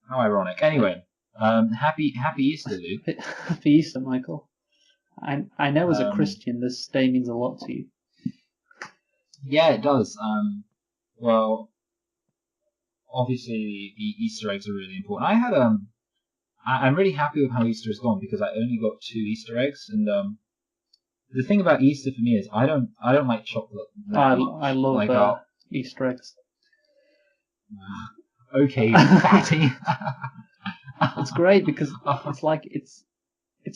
How ironic. Anyway, happy Easter, Luke. Happy Easter, Michael. I know as a Um, Christian this day means a lot to you. yeah, it does. Well, obviously the Easter eggs are really important. I'm really happy with how Easter has gone because I only got 2 Easter eggs, and the thing about Easter for me is I don't like chocolate that I much. love Like, Easter eggs. okay, fatty. It's great because it's like it's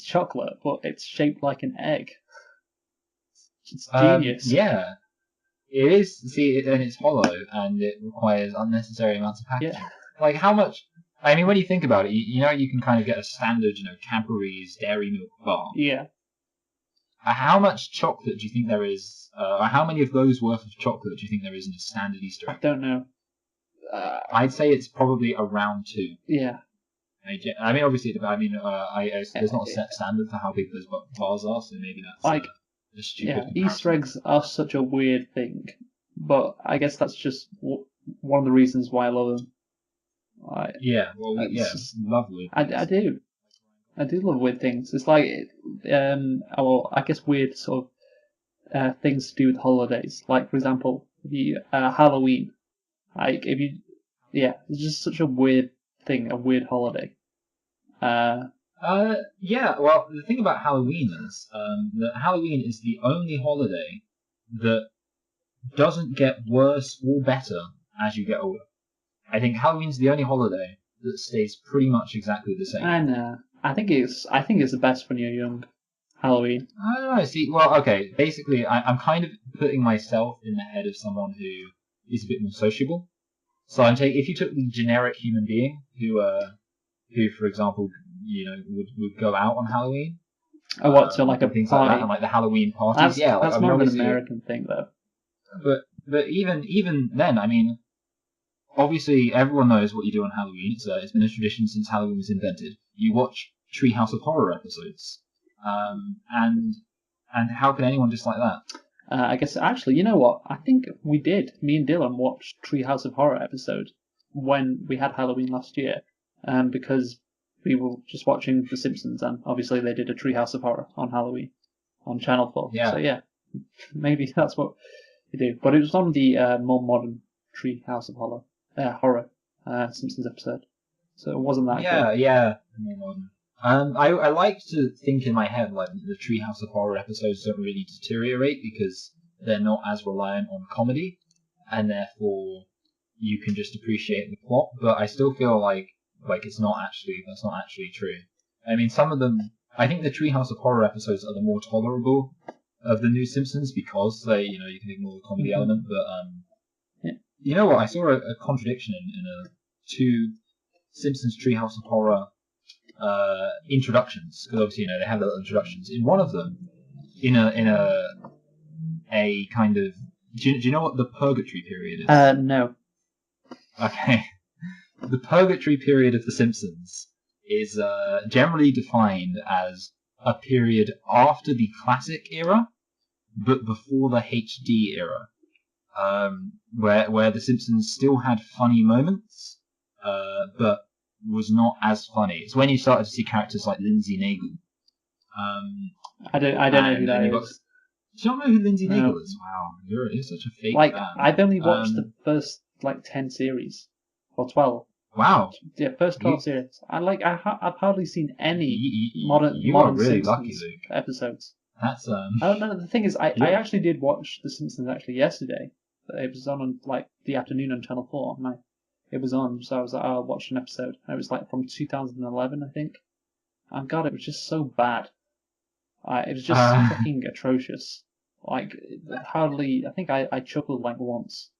chocolate, but it's shaped like an egg. It's genius. Yeah, it is. See, and it's hollow, and it requires unnecessary amounts of Yeah, packaging. Like how much? I mean, when you think about it, you know you can kind of get a standard, Cadbury's Dairy Milk bar. yeah. How much chocolate do you think there is? Or how many of those worth of chocolate do you think there is in a standard Easter I egg? don't know. Uh, I'd say it's probably around 2. yeah. I mean, obviously, there's not a Uh, set standard for how big those bars are, so maybe that's Like, a stupid yeah, Easter comparison. eggs are such a weird thing, but I guess that's just one of the reasons why I love them. I, Yeah, well, it's just, lovely I things. do. I do love weird things. It's like, well, I guess weird sort of things to do with holidays. Like, for example, the Halloween. Like, if you, yeah, it's just such a weird thing, a weird holiday. Uh, Yeah. Well, the thing about Halloween is that Halloween is the only holiday that doesn't get worse or better as you get older. I think Halloween's the only holiday that stays pretty much exactly the same. and I think it's the best when you're young. Halloween. I don't know. See, well, okay. Basically, I'm kind of putting myself in the head of someone who is a bit more sociable. So I'm taking if you took the generic human being who, for example, would go out on Halloween, Oh, what? So like a and things like that, and party? like the Halloween parties. Yeah, like I That's mean, more of an obviously, American thing, though. but even then, I mean, obviously, everyone knows what you do on Halloween. It's been a tradition since Halloween was invented. You watch Treehouse of Horror episodes, and how can anyone dislike that? I guess actually, you know what? I think we did. Me and Dylan watched Treehouse of Horror episode when we had Halloween last year, because we were just watching The Simpsons, and obviously they did a Treehouse of Horror on Halloween on Channel 4. So Yeah. yeah, maybe that's what we do. But it was on the more modern Treehouse of Horror Simpsons episode, so it wasn't that good. Yeah. I like to think in my head like the Treehouse of Horror episodes don't really deteriorate because they're not as reliant on comedy, and therefore you can just appreciate the plot. But I still feel like that's not actually true. I mean, some of them. I think the Treehouse of Horror episodes are the more tolerable of the new Simpsons because you can ignore the comedy Hmm. element. But Yeah. you know what? I saw a contradiction in a two Simpsons Treehouse of Horror introductions because obviously they have little introductions. In one of them, in a kind of do you know what the purgatory period is? No. Okay, the purgatory period of The Simpsons is generally defined as a period after the classic era, but before the HD era, where The Simpsons still had funny moments, but was not as funny. It's when you started to see characters like Lindsay Nagel. I don't know who And that you got. is. Do you not know who Lindsay Nagel No. is? Wow, you're such a fake Like fan. I've only watched the first like 10 series or 12. Wow, Yeah, first you 12 series. I've hardly seen any you are modern really lucky, Simpsons Luke. episodes. That's I don't know. The thing is, I you're, actually did watch The Simpsons actually yesterday. It was on like the afternoon on Channel 4, and it was on, so I was like, oh, I'll watch an episode. And it was like from 2011, I think. And God, it was just so bad. It was just uh, fucking atrocious. Like hardly. I think I chuckled like once.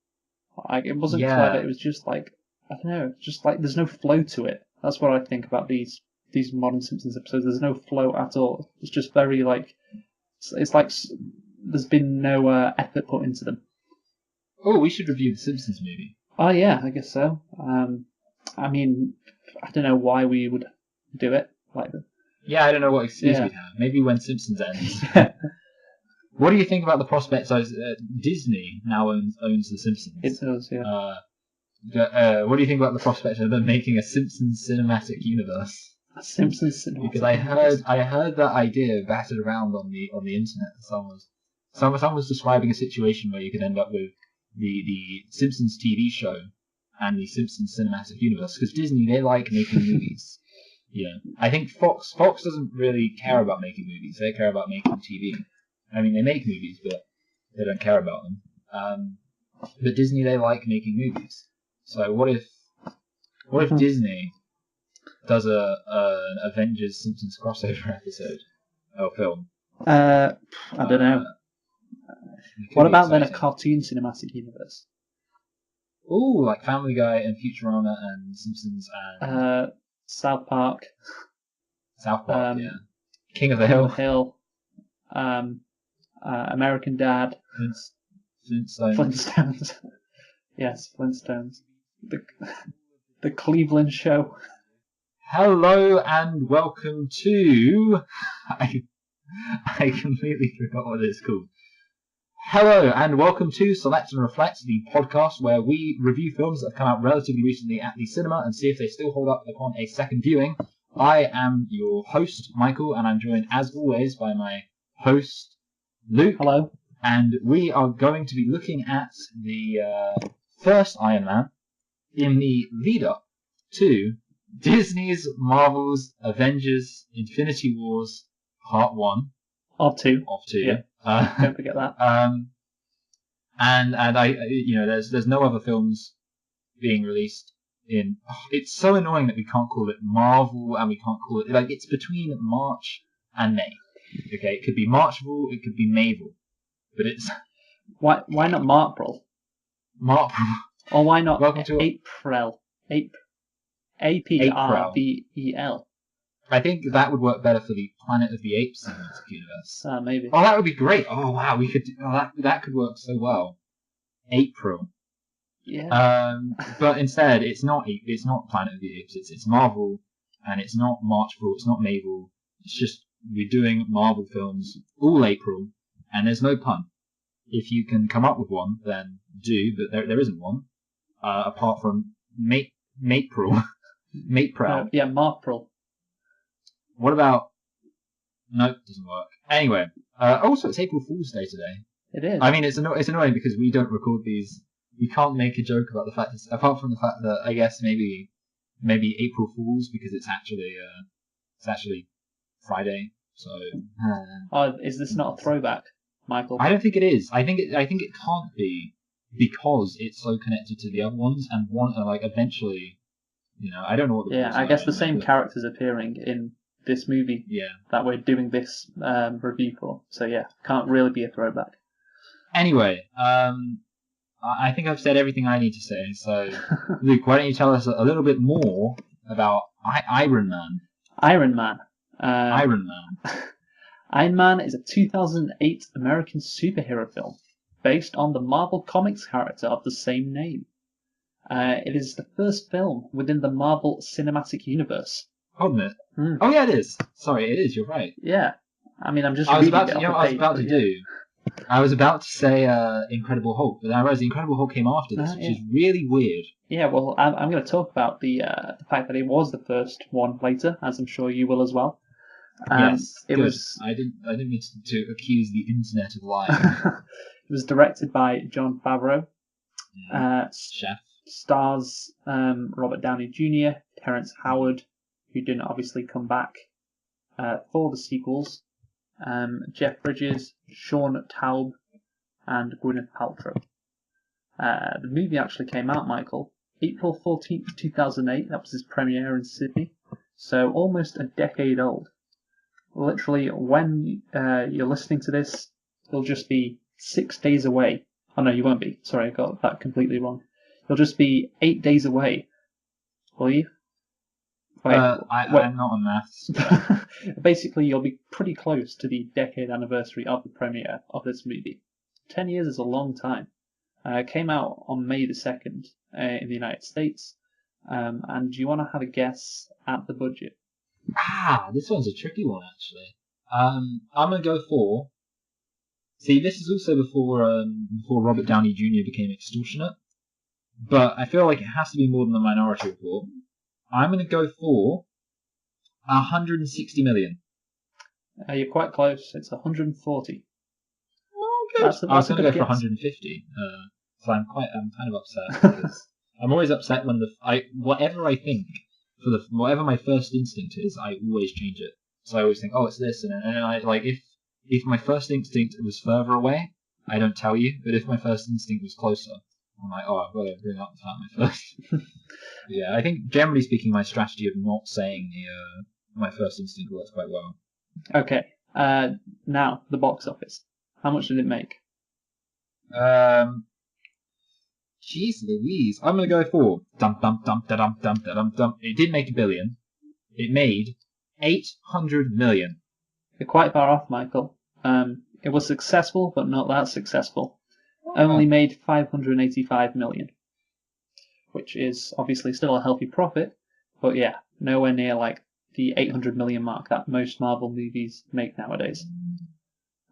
Like it wasn't clever. yeah. It was just like I don't know. Just like there's no flow to it. That's what I think about these modern Simpsons episodes. There's no flow at all. It's just very like it's like there's been no effort put into them. Oh, we should review the Simpsons movie. Oh yeah, I guess so. I mean, I don't know why we would do it like that. Yeah, I don't know what excuse Yeah. we'd have. Maybe when Simpsons ends. What do you think about the prospect? So Disney now owns The Simpsons. It does. Yeah. Uh, What do you think about the prospect of them making a Simpsons cinematic universe? A Simpsons cinematic Because I universe. heard that idea battered around on the internet. Someone was describing a situation where you could end up with the Simpsons TV show and the Simpsons cinematic universe. Because Disney, they like making movies. I think Fox doesn't really care about making movies. They care about making TV. I mean, they make movies, but they don't care about them. But Disney, they like making movies. So what if Disney does an Avengers Simpsons crossover episode or film? I don't know. What about then a cartoon cinematic universe? Ooh, like Family Guy and Futurama and Simpsons and South Park. South Park, yeah. King of the King Hill. of the Hill. American Dad. Flintstones. Yes, Flintstones. The Cleveland Show. Hello and welcome to... I completely forgot what it's called. Hello and welcome to Select and Reflect, the podcast where we review films that have come out relatively recently at the cinema and see if they still hold up upon a second viewing. I am your host, Michael, and I'm joined as always by my host, Luke. Hello. And we are going to be looking at the first Iron Man in the lead-up to Disney's Marvel's Avengers Infinity Wars Part 1. Of 2. Yeah. Don't forget that. And I there's no other films being released in. It's so annoying that we can't call it Marvel and we can't call it, like, it's between March and May. Okay, it could be Marchville, it could be Mayville, but it's why not Marpril? Marpril. Or why not April? APRVEL. I think that would work better for the Planet of the Apes cinematic universe. Maybe. Oh, that would be great. Oh wow, we could. That could work so well. April. Yeah. But instead, it's not Planet of the Apes. It's Marvel, and it's not Marchville. It's not Mayville. It's just we're doing Marvel films all April, and there's no pun. If you can come up with one, then do. But there isn't one, apart from Matepril. Matepril. Yeah, Marpril. What about? No, it doesn't work. Anyway, also it's April Fool's Day today. It is. I mean, it's annoying because we don't record these. We can't make a joke about the fact that, apart from the fact that I guess maybe April Fools because it's actually Friday. So. Is this not a throwback, Michael? I don't think it is. I think it can't be because it's so connected to the other ones and eventually, I don't know what. I guess the same characters appearing in this movie that we're doing this review for. So yeah, can't really be a throwback. Anyway, I think I've said everything I need to say. So Luke, why don't you tell us a little bit more about Iron Man? Iron Man. Iron Man. Iron Man is a 2008 American superhero film based on the Marvel Comics character of the same name. It is the first film within the Marvel Cinematic Universe. Hold a minute. Oh yeah, it is. Sorry, it is. You're right. Yeah. I mean, I'm just. I was about to say Incredible Hulk, but I realized the Incredible Hulk came after this, which is really weird. Yeah, well, I'm going to talk about the fact that it was the first one later, as I'm sure you will as well. Yes, it was. I didn't mean to accuse the internet of lying. It was directed by Jon Favreau. Chef. Stars Robert Downey Jr., Terrence Howard, who didn't obviously come back for the sequels, Jeff Bridges, Sean Taub, and Gwyneth Paltrow. The movie actually came out, Michael, April 14th, 2008. That was its premiere in Sydney. So almost a decade old. Literally, when you're listening to this, it'll just be 6 days away. Oh no, you won't be. Sorry, I got that completely wrong. It'll just be 8 days away. Will you? I'm not on maths. Basically, you'll be pretty close to the decade anniversary of the premiere of this movie. 10 years is a long time. It came out on May the 2nd in the United States. And do you want to have a guess at the budget? This one's a tricky one, actually. I'm going to go for... See, this is also before Robert Downey Jr. became extortionate. but I feel like it has to be more than the Minority Report. I'm going to go for 160 million. You're quite close. It's 140. Oh, good. That's I was a going to good go for guess. 150. So I'm kind of upset because I'm always upset when whatever I think whatever my first instinct is, I always change it. So I always think, oh, it's this, and then I like if my first instinct was further away, I don't tell you. But if my first instinct was closer, I'm like, oh, I've got to bring up the fact my first. Yeah, I think generally speaking, my strategy of not saying my first instinct works quite well. Okay. Now the box office. How much did it make? Jeez Louise, I'm gonna go for dum dum dum da dum dum da dum dum. It did make $1 billion. It made 800 million. You're quite far off, Michael. It was successful, but not that successful. Only made 585 million, which is obviously still a healthy profit, but yeah, nowhere near like the 800 million mark that most Marvel movies make nowadays.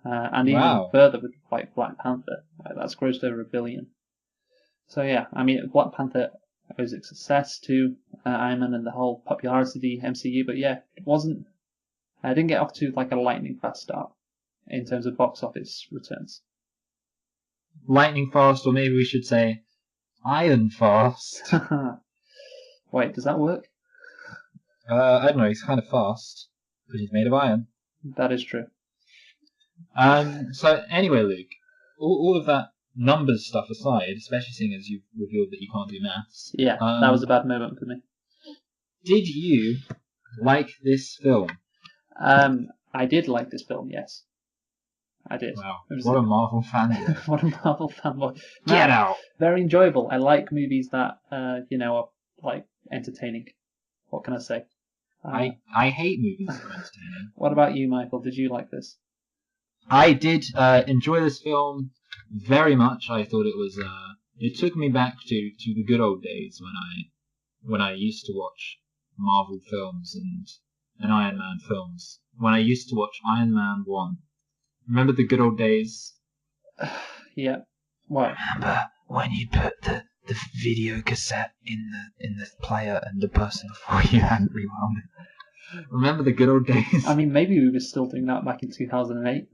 And even Wow. further with like Black Panther, that's grossed over $1 billion. So yeah, I mean, Black Panther owes its success to Iron Man and the whole popularity of the MCU, but yeah, it wasn't. I didn't get off to like a lightning fast start in terms of box office returns. Lightning fast, or maybe we should say iron fast. Wait, does that work? I don't know. He's kind of fast, but he's made of iron. That is true. So anyway, Luke, all of that numbers stuff aside, especially seeing as you've revealed that you can't do maths. Yeah, that was a bad moment for me. Did you like this film? I did like this film, yes. I did. Wow, what a Marvel fanboy. What a Marvel fanboy. Get out! Very enjoyable. I like movies that, are like entertaining. What can I say? I hate movies that are entertaining. What about you, Michael? Did you like this? I did enjoy this film very much. I thought it was. It took me back to the good old days when I used to watch Marvel films and Iron Man films. When I used to watch Iron Man 1. Remember the good old days? Yeah. What? Remember when you put the video cassette in the player and the person before you hadn't rewound it? Remember the good old days? I mean, maybe we were still doing that back in 2008.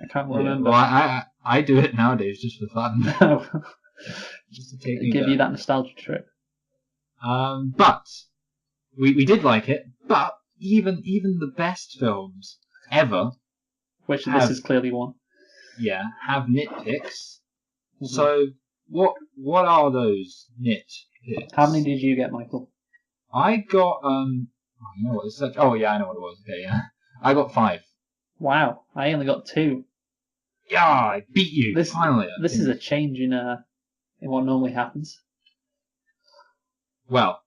I can't remember. Well, I do it nowadays just for fun. Just to take give you that nostalgia trip. But we did like it. But even the best films ever, which this is clearly one. Yeah, have nitpicks. Mm-hmm. So what are those nitpicks? How many did you get, Michael? I got you know what it's such. Oh yeah, I know what it was. Okay, yeah, I got 5. Wow, I only got 2. Yeah, I beat you. Finally, this is a change in what normally happens. Well,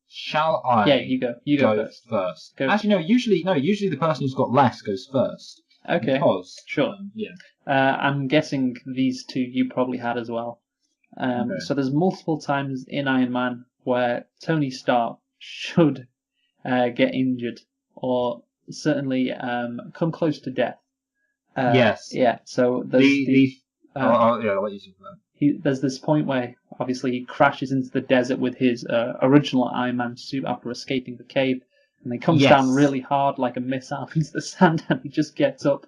shall I? Yeah, you go. You go first. Go. Actually, no. Usually the person who's got less goes first. Okay. Because sure. Yeah. I'm guessing these 2 you probably had as well. Okay. So there's multiple times in Iron Man where Tony Stark should get injured or certainly come close to death. Yes. Yeah. So there's I'll let you talk about it. There's this point where obviously he crashes into the desert with his original Iron Man suit after escaping the cave, and he comes down really hard like a missile into the sand, and he just gets up.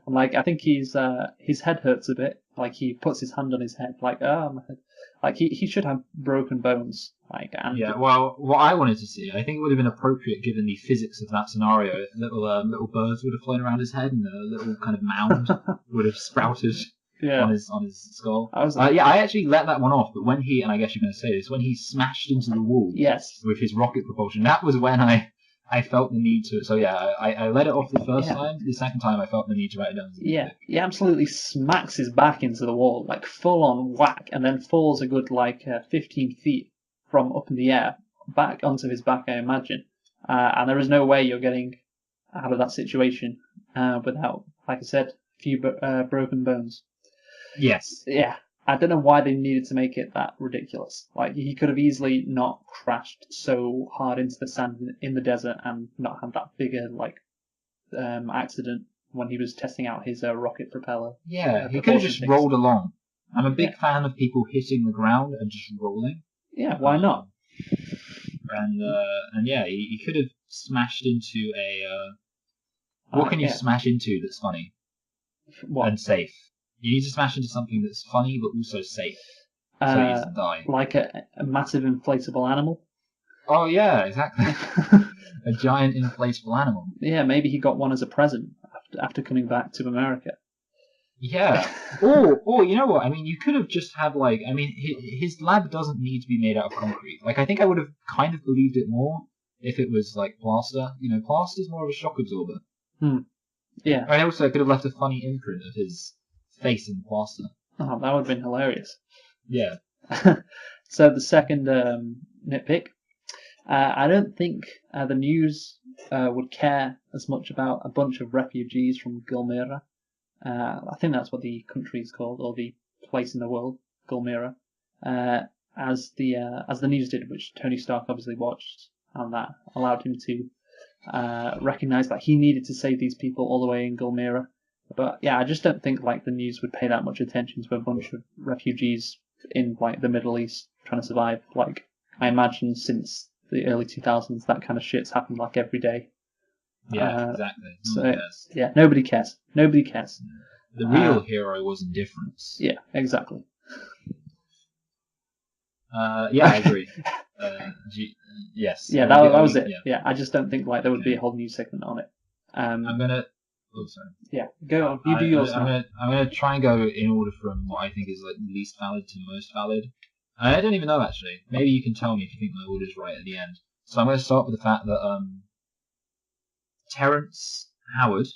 And like I think his head hurts a bit. Like he puts his hand on his head, like my head. Like he should have broken bones. Like yeah. Well, what I wanted to see, I think it would have been appropriate given the physics of that scenario. If little birds would have flown around his head, and a little kind of mound would have sprouted. Yeah. On his skull. I actually let that one off, but when he, and I guess you're going to say this, when he smashed into the wall with his rocket propulsion, that was when I felt the need to. So yeah, I let it off the first time. The second time, I felt the need to write it down. Yeah, he absolutely smacks his back into the wall, like full on whack, and then falls a good 15 feet from up in the air back onto his back, I imagine. And there is no way you're getting out of that situation without, like I said, a few broken bones. Yes. Yeah. I don't know why they needed to make it that ridiculous. Like, he could have easily not crashed so hard into the sand in the desert and not had that bigger, accident when he was testing out his rocket propeller. Yeah, he could have just rolled along. I'm a big fan of people hitting the ground and just rolling. Yeah, why not? And yeah, he could have smashed into a. What can you Yeah. smash into that's funny What? and safe? You need to smash into something that's funny but also safe, so he doesn't die. Like a massive inflatable animal. Oh yeah, exactly. A giant inflatable animal. Yeah, maybe he got one as a present after coming back to America. Yeah. Or you know what? I mean, you could have just had like. I mean, his lab doesn't need to be made out of concrete. Like, I think I would have kind of believed it more if it was like plaster. You know, plaster's more of a shock absorber. Yeah. And also, it could have left a funny imprint of his face in the plaster. Oh, that would have been hilarious. Yeah. So the second nitpick, I don't think the news would care as much about a bunch of refugees from Gulmira. I think that's what the country is called, or the place in the world, Gulmira, as the news did, which Tony Stark obviously watched, and that allowed him to recognize that he needed to save these people all the way in Gulmira. But yeah, I just don't think like the news would pay that much attention to a bunch of refugees in like the Middle East trying to survive. Like, I imagine since the early 2000s, that kind of shit's happened like every day. Yeah, exactly. Yeah, nobody cares. Nobody cares. The real hero was indifference. Yeah, exactly. Yeah, I agree. Yes. Yeah, that was it. Yeah, I just don't think like there would be a whole news segment on it. I'm gonna. Oh, sorry. Yeah, go on. You do yours now. I'm gonna try and go in order from what I think is like least valid to most valid. I don't even know actually. Maybe you can tell me if you think my order is right at the end. So I'm gonna start with the fact that Terrence Howard.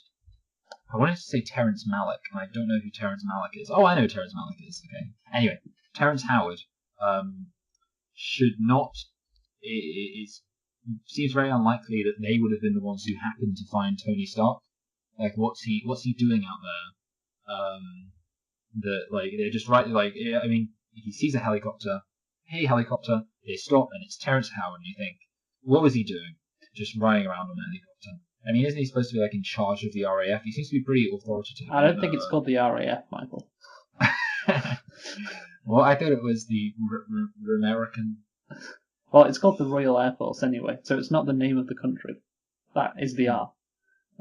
I wanted to say Terrence Malick, and I don't know who Terrence Malick is. Oh, I know who Terrence Malick is. Okay. Anyway, Terrence Howard should not. It seems very unlikely that they would have been the ones who happened to find Tony Stark. Like, what's he doing out there? That like they're just right. Like, I mean, he sees a helicopter. Hey, helicopter! They stop, and it's Terrence Howard. And you think, what was he doing? Just riding around on a helicopter. I mean, isn't he supposed to be like in charge of the RAF? He seems to be pretty authoritative. I don't think it's called the RAF, Michael. Well, I thought it was the American. Well, it's called the Royal Air Force anyway, so it's not the name of the country. That is the R.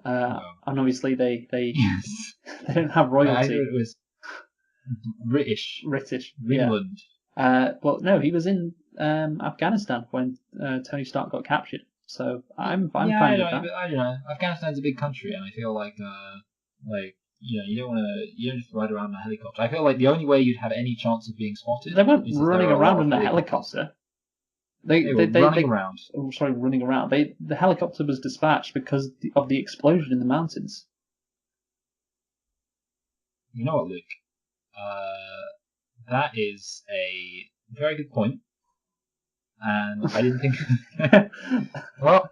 And obviously they Yes. they don't have royalty. I thought it was British. England. Yeah. Well, no, he was in Afghanistan when Tony Stark got captured. So I'm fine with that. But I don't know. Afghanistan's a big country, and I feel like you don't just ride around in a helicopter. I feel like the only way you'd have any chance of being spotted. They weren't running around in a helicopter. They were running around. Oh, sorry, running around. The helicopter was dispatched because of the explosion in the mountains. You know what, Luke? That is a very good point. And I didn't think. Well,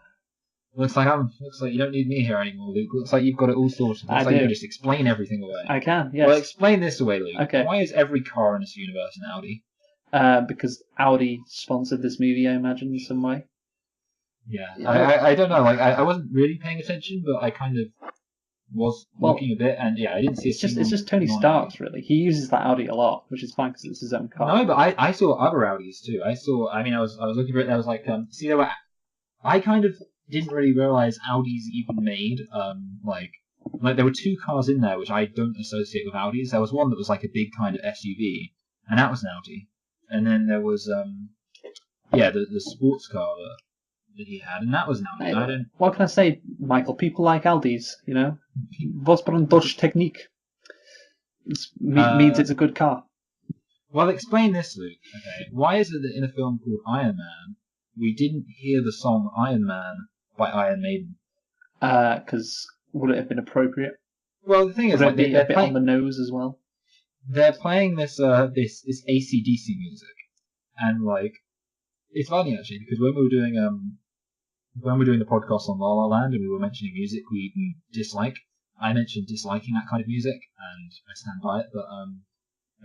looks like you don't need me here anymore, Luke. Looks like you've got it all sorted. Looks like you can just explain everything away. I can, yes. Well, explain this away, Luke. Okay. Why is every car in this universe an Audi? Because Audi sponsored this movie, I imagine, in some way. Yeah. I don't know. Like, I wasn't really paying attention, but I kind of was looking a bit, and yeah, I didn't see. It's just Tony Stark's really. He uses that Audi a lot, which is fine because it's his own car. No, but I saw other Audis too. I was looking for it. And I was like, see, there were. I kind of didn't really realize Audis even made like there were two cars in there which I don't associate with Audis. There was one that was like a big kind of SUV, and that was an Audi. And then there was the sports car that he had, and that was an Audi. What can I say, Michael? People like Audis, you know. Was brand Dodge Technique means it's a good car. Well, explain this, Luke. Okay, why is it that in a film called Iron Man we didn't hear the song Iron Man by Iron Maiden? Because would it have been appropriate? Well, the thing is, they're a bit on the nose as well. They're playing this AC/DC music, and like it's funny actually because when we were doing the podcast on La La Land and we were mentioning music we dislike, I mentioned disliking that kind of music, and I stand by it. But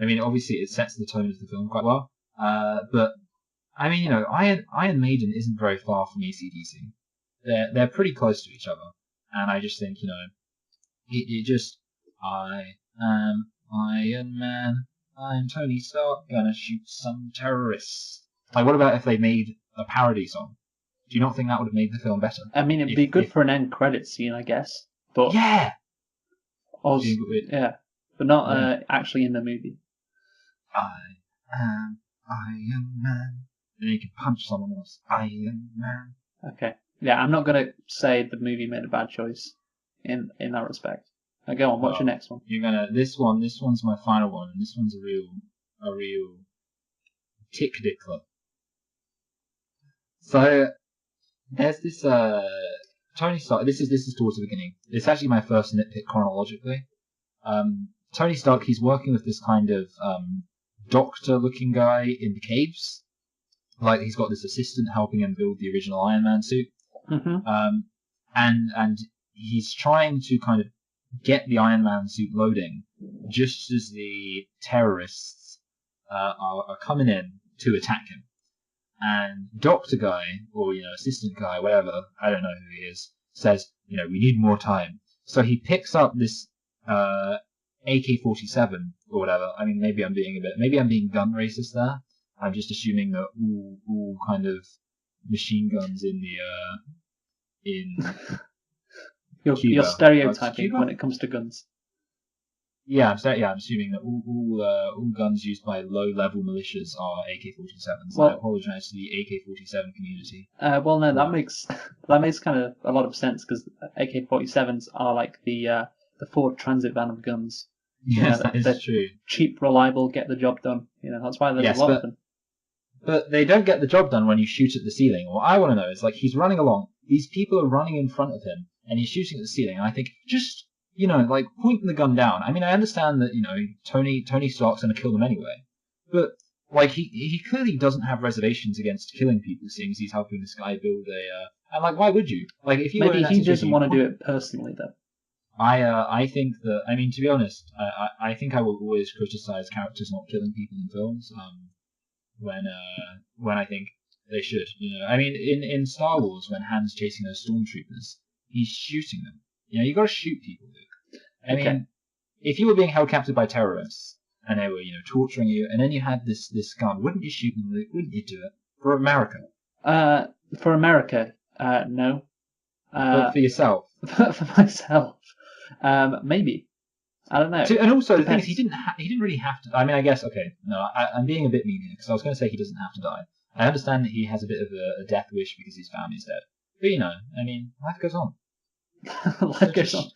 I mean, obviously it sets the tone of the film quite well. But I mean, you know, Iron Maiden isn't very far from AC/DC. They're pretty close to each other, and I just think, you know, it just I am Iron Man. I'm Tony Stark, gonna shoot some terrorists. Like, what about if they made a parody song? Do you not think that would have made the film better? I mean, it'd be good for an end credit scene, I guess. But yeah, also, yeah, but not Yeah. actually in the movie. I am Iron Man. And you can punch someone else. Iron Man. Okay. Yeah, I'm not gonna say the movie made a bad choice in that respect. Now go on, what's your next one? You're gonna this one's my final one, and this one's a real tick dickler. So there's this Tony Stark. This is towards the beginning. It's actually my first nitpick chronologically. Tony Stark, he's working with this kind of doctor-looking guy in the caves. Like, he's got this assistant helping him build the original Iron Man suit. Mm-hmm. And he's trying to kind of get the Iron Man suit loading just as the terrorists are coming in to attack him. And Doctor Guy, or, assistant guy, whatever, I don't know who he is, says, we need more time. So he picks up this AK-47 or whatever. I mean, maybe I'm being gun racist there. I'm just assuming that all kind of machine guns in You're stereotyping when it comes to guns. Yeah, I'm assuming that all guns used by low-level militias are AK-47s. Well, I apologise to the AK-47 community. Well, no, that makes kind of a lot of sense because AK-47s are like the Ford Transit van of guns. Yes, that is true. Cheap, reliable, get the job done. That's why there's a lot of them. But they don't get the job done when you shoot at the ceiling. What I want to know is, like, he's running along. These people are running in front of him, and he's shooting at the ceiling. And I think, just, pointing the gun down. I mean, I understand that, Tony Stark's going to kill them anyway. But, like, he clearly doesn't have reservations against killing people, seeing as he's helping this guy build and, like, why would you? Like, if you maybe he doesn't want to do it personally, though. I think that, I mean, to be honest, I think I will always criticize characters not killing people in films. When I think they should, I mean, in Star Wars, when Han's chasing those stormtroopers, he's shooting them. You got to shoot people, Luke. I mean, if you were being held captive by terrorists and they were, torturing you, and then you had this gun, wouldn't you shoot them, Luke? Wouldn't you do it for America? For America, no. But for yourself? For myself, maybe. I don't know. And also, the thing is, he didn't really have to. I mean, I guess, okay, no, I'm being a bit mean here, because I was going to say he doesn't have to die. I understand that he has a bit of a death wish because his family's dead. But, I mean, life goes on. Life goes on.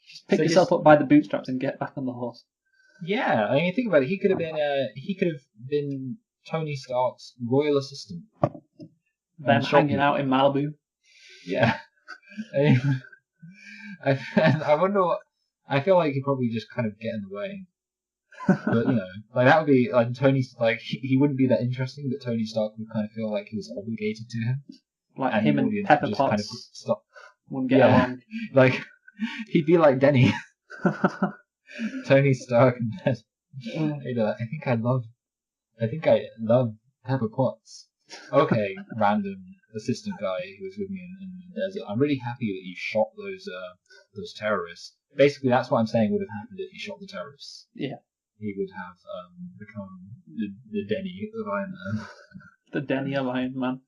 Just pick yourself up by the bootstraps and get back on the horse. Yeah, I mean, think about it. He could have been Tony Stark's royal assistant. Them hanging out in Malibu. Yeah. I wonder what. I feel like he'd probably just kind of get in the way. But, like, that would be, like, he wouldn't be that interesting, but Tony Stark would kind of feel like he was obligated to him. Like, and him and Pepper Potts kind of wouldn't get along. Like, he'd be like Denny. Tony Stark and Ben. I think I love Pepper Potts. Okay, random assistant guy who was with me in the desert. I'm really happy that you shot those terrorists. Basically, that's what I'm saying would have happened if he shot the terrorists. Yeah. He would have become the Denny of Iron Man. The Denny of Iron Man.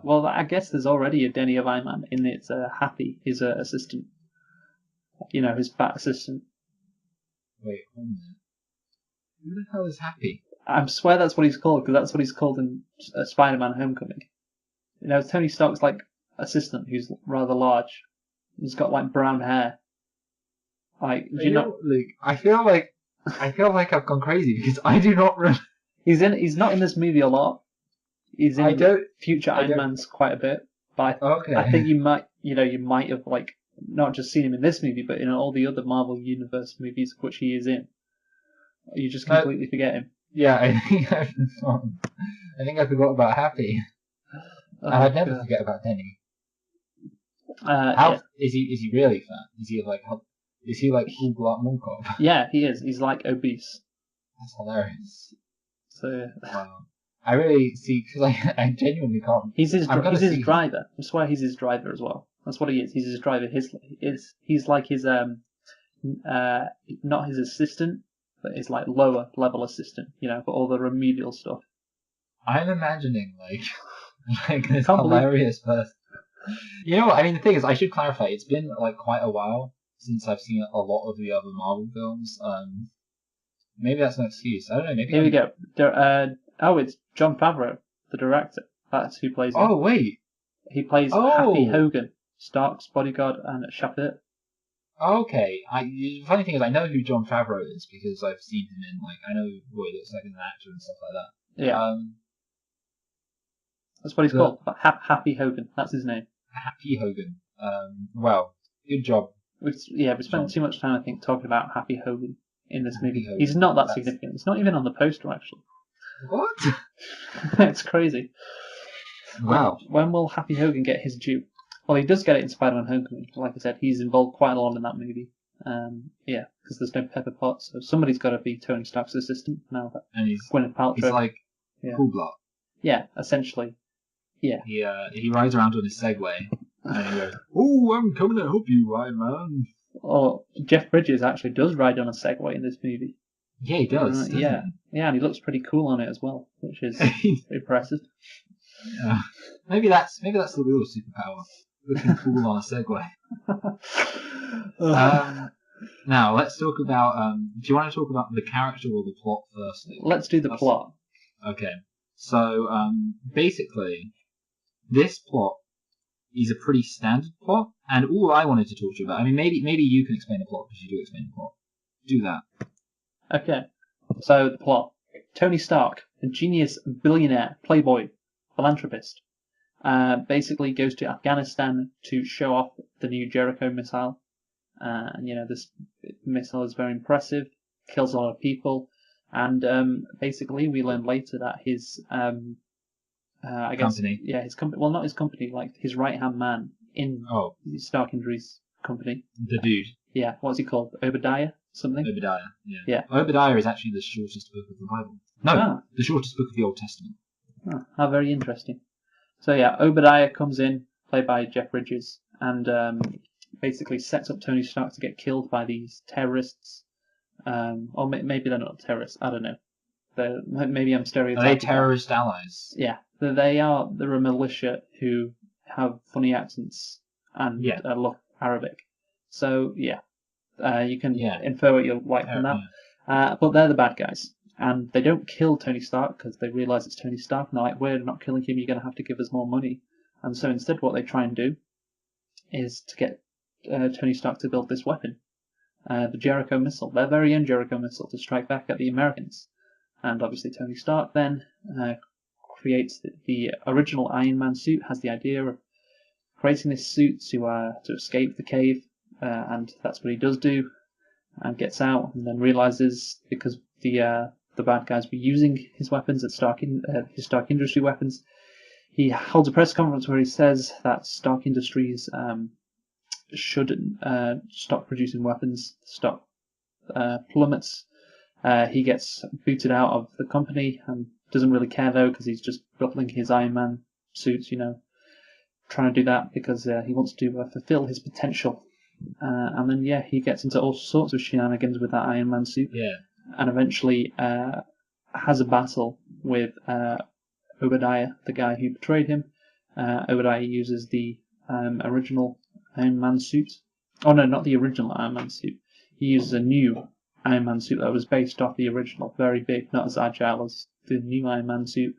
Well, I guess there's already a Denny of Iron Man in it's Happy, his assistant. His fat assistant. Wait, hold on. Who the hell is Happy? I swear that's what he's called, because that's what he's called in Spider-Man Homecoming. Tony Stark's like assistant who's rather large. He's got like brown hair. Like, I feel like I've gone crazy because I do not remember. He's not in this movie a lot. He's in future Iron Man's quite a bit, but I think you might have like not just seen him in this movie, but in all the other Marvel Universe movies which he is in. You just completely forget him. Yeah, I think I forgot about Happy. And I'd never forget about Denny. Is he really fat? Is he like full Bart Monkov? Yeah, he is. He's like obese. That's hilarious. So wow. I really see because I genuinely can't. He's his driver. I swear he's his driver as well. That's what he is. He's his driver. He's like his not his assistant, that is like lower level assistant, for all the remedial stuff. I'm imagining like this Can't believe- hilarious person. You know what? I mean, the thing is, I should clarify. It's been like quite a while since I've seen a lot of the other Marvel films. Maybe that's an excuse. I don't know. Maybe. Here we go. It's Jon Favreau, the director. That's who plays him. Oh wait. He plays Happy Hogan, Stark's bodyguard, and Shafir. Okay. The funny thing is, I know who Jon Favreau is because I've seen him in I know what he looks like as an actor and stuff like that. Yeah. That's what he's called. Happy Hogan. That's his name. Happy Hogan. Well, good job. We spent too much time, I think, talking about Happy Hogan in this movie. Hogan. He's not that significant. It's not even on the poster, actually. What? It's crazy. Wow. When will Happy Hogan get his due? Well, he does get it in Spider-Man Homecoming. Like I said, he's involved quite a lot in that movie. Because there's no Pepper Potts, so somebody's got to be Tony Stark's assistant now. And he's Gwyneth Paltrow. He's like Cool Block. Yeah, essentially. Yeah. He rides around on his Segway and he goes, "Oh, I'm coming to help you, Iron Man." Or Jeff Bridges actually does ride on a Segway in this movie. Yeah, he does. Yeah, and he looks pretty cool on it as well, which is impressive. Yeah. Maybe that's the real superpower. Looking cool on a Segway. Now let's talk about. Do you want to talk about the character or the plot first? Let's do the plot. Okay. So basically, this plot is a pretty standard plot, and all I wanted to talk to you about. I mean, maybe you can explain the plot because you do explain the plot. Do that. Okay. So the plot: Tony Stark, a genius, billionaire, playboy, philanthropist, basically goes to Afghanistan to show off the new Jericho missile. And this missile is very impressive, kills a lot of people, and basically we learn later that his company. Yeah, his company. Well, not his company, like his right-hand man in Stark Industries company. The dude. Yeah, what's he called? Obadiah? Something? Obadiah, yeah. Obadiah is actually the shortest book of the Bible. No, the shortest book of the Old Testament. Oh, how very interesting. So yeah, Obadiah comes in, played by Jeff Bridges, and basically sets up Tony Stark to get killed by these terrorists. Or maybe they're not terrorists, I don't know. Maybe I'm stereotyping. Are they terrorist allies? Yeah, they're a militia who have funny accents and look Arabic. So yeah, you can infer what you like from that. Yeah. But they're the bad guys, and they don't kill Tony Stark because they realise it's Tony Stark, and they're like, "We're not killing him. You're going to have to give us more money." And so instead, what they try and do is to get Tony Stark to build this weapon, the Jericho missile, their very own Jericho missile, to strike back at the Americans. And obviously, Tony Stark then creates the original Iron Man suit. Has the idea of creating this suit to escape the cave, and that's what he does do, and gets out, and then realizes because the bad guys were using his weapons at his Stark Industry weapons. He holds a press conference where he says that Stark Industries should stop producing weapons. Stock plummets. He gets booted out of the company and doesn't really care though because he's just building his Iron Man suits, trying to do that because he wants to fulfill his potential. And then he gets into all sorts of shenanigans with that Iron Man suit. Yeah. And eventually has a battle with Obadiah, the guy who betrayed him. Obadiah uses the original Iron Man suit. Oh no, not the original Iron Man suit. He uses a new Iron Man suit that was based off the original, very big, not as agile as the new Iron Man suit.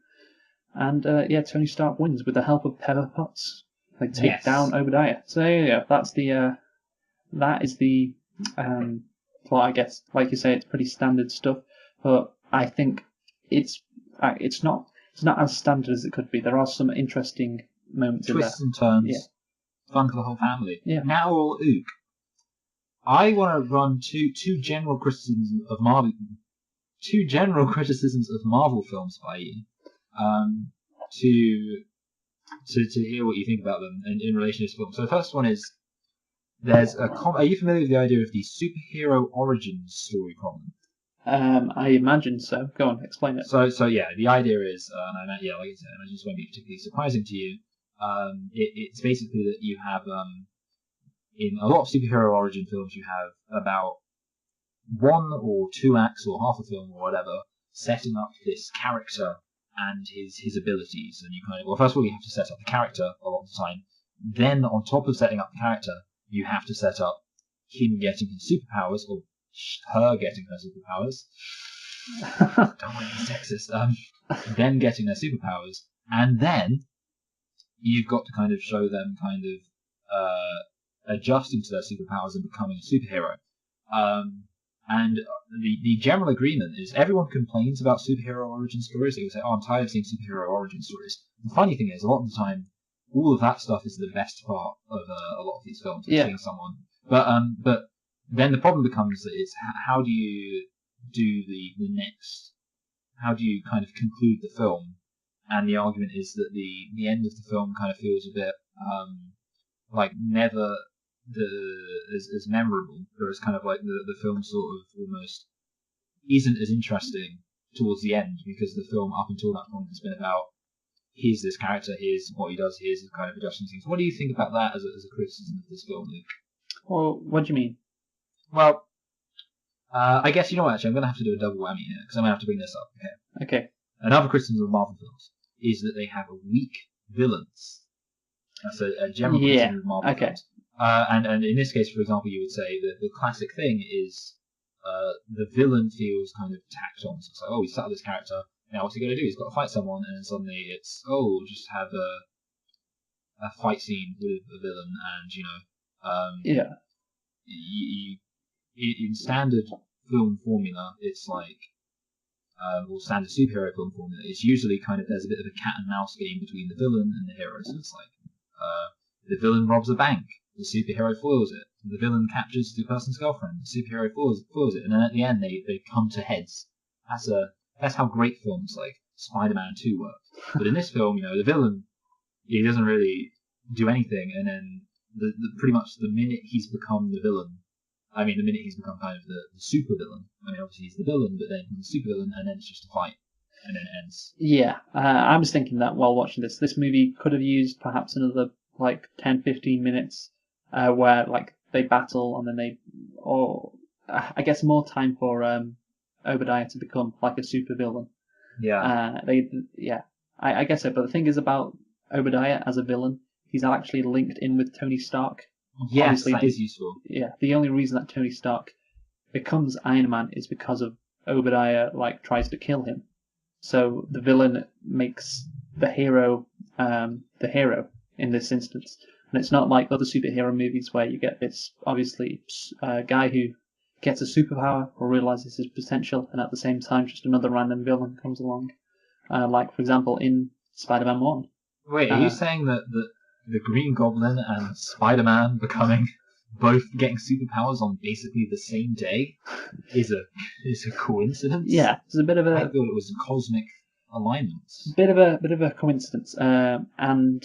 And Tony Stark wins with the help of Pepper Potts. They take down Obadiah. So that is the plot, I guess. Like you say, it's pretty standard stuff, but I think it's not as standard as it could be. There are some interesting moments twists in there. And turns. Yeah. Fun for the whole family. Yeah. Now or ook. I want to run two general criticisms of Marvel. Two general criticisms of Marvel films by you. To hear what you think about them in relation to this film. So the first one is are you familiar with the idea of the superhero origins story problem? I imagine so. Go on, explain it. So the idea is, like I said, and I just won't be particularly surprising to you. It's basically that you have in a lot of superhero origin films, you have about one or two acts or half a film or whatever, setting up this character and his abilities. And you kind of, well, first of all, you have to set up the character a lot of the time. Then, on top of setting up the character, you have to set up him getting his superpowers, or her getting her superpowers. Don't want to be sexist. Them getting their superpowers, and then you've got to kind of show them kind of adjusting to their superpowers and becoming a superhero. And the general agreement is everyone complains about superhero origin stories. They will say, "Oh, I'm tired of seeing superhero origin stories." The funny thing is, a lot of the time, all of that stuff is the best part of a lot of these films. Seeing someone, but then the problem becomes that it's how do you do the next? How do you kind of conclude the film? And the argument is that the end of the film kind of feels a bit like never as memorable, whereas kind of like the film sort of almost isn't as interesting towards the end, because the film up until that point has been about here's this character, here's what he does, here's the kind of adjusting things. What do you think about that as a criticism of this film, Luke? Well, what do you mean? Well, I guess, you know what, actually, I'm going to have to do a double whammy here, because I'm going to have to bring this up. Okay. Another criticism of Marvel films is that they have weak villains. That's a general criticism of Marvel films. And in this case, for example, you would say that the classic thing is the villain feels kind of tacked on. So it's like, oh, we started this character, now what's he going to do? He's got to fight someone, and then suddenly it's, oh, just have a fight scene with a villain, and, in standard film formula, it's like, or standard superhero film formula, it's usually kind of, there's a bit of a cat and mouse game between the villain and the hero. So it's like, the villain robs a bank, the superhero foils it. The villain captures the person's girlfriend, the superhero foils it, and then at the end they come to heads. That's how great films like Spider-Man 2 work. But in this film, the villain, he doesn't really do anything, and then pretty much the minute he's become the villain, the minute he's become kind of the super villain, obviously he's the villain, but then he's the super villain, and then it's just a fight, and then it ends. Yeah, I was thinking that while watching this movie could have used perhaps another like 10-15 minutes where like they battle, and then I guess more time for Obadiah to become like a super villain. Yeah. I guess so. But the thing is about Obadiah as a villain, he's actually linked in with Tony Stark. Yes, obviously, that is useful. Yeah, the only reason that Tony Stark becomes Iron Man is because of Obadiah tries to kill him. So the villain makes the hero in this instance. And it's not like other superhero movies where you get this obviously guy who gets a superpower or realizes his potential, and at the same time just another random villain comes along. Like, for example, in Spider-Man 1. Wait, are you saying that the Green Goblin and Spider-Man becoming both getting superpowers on basically the same day is a coincidence? Yeah, it's a bit of a. I thought it was a cosmic alignment. Bit of a coincidence, and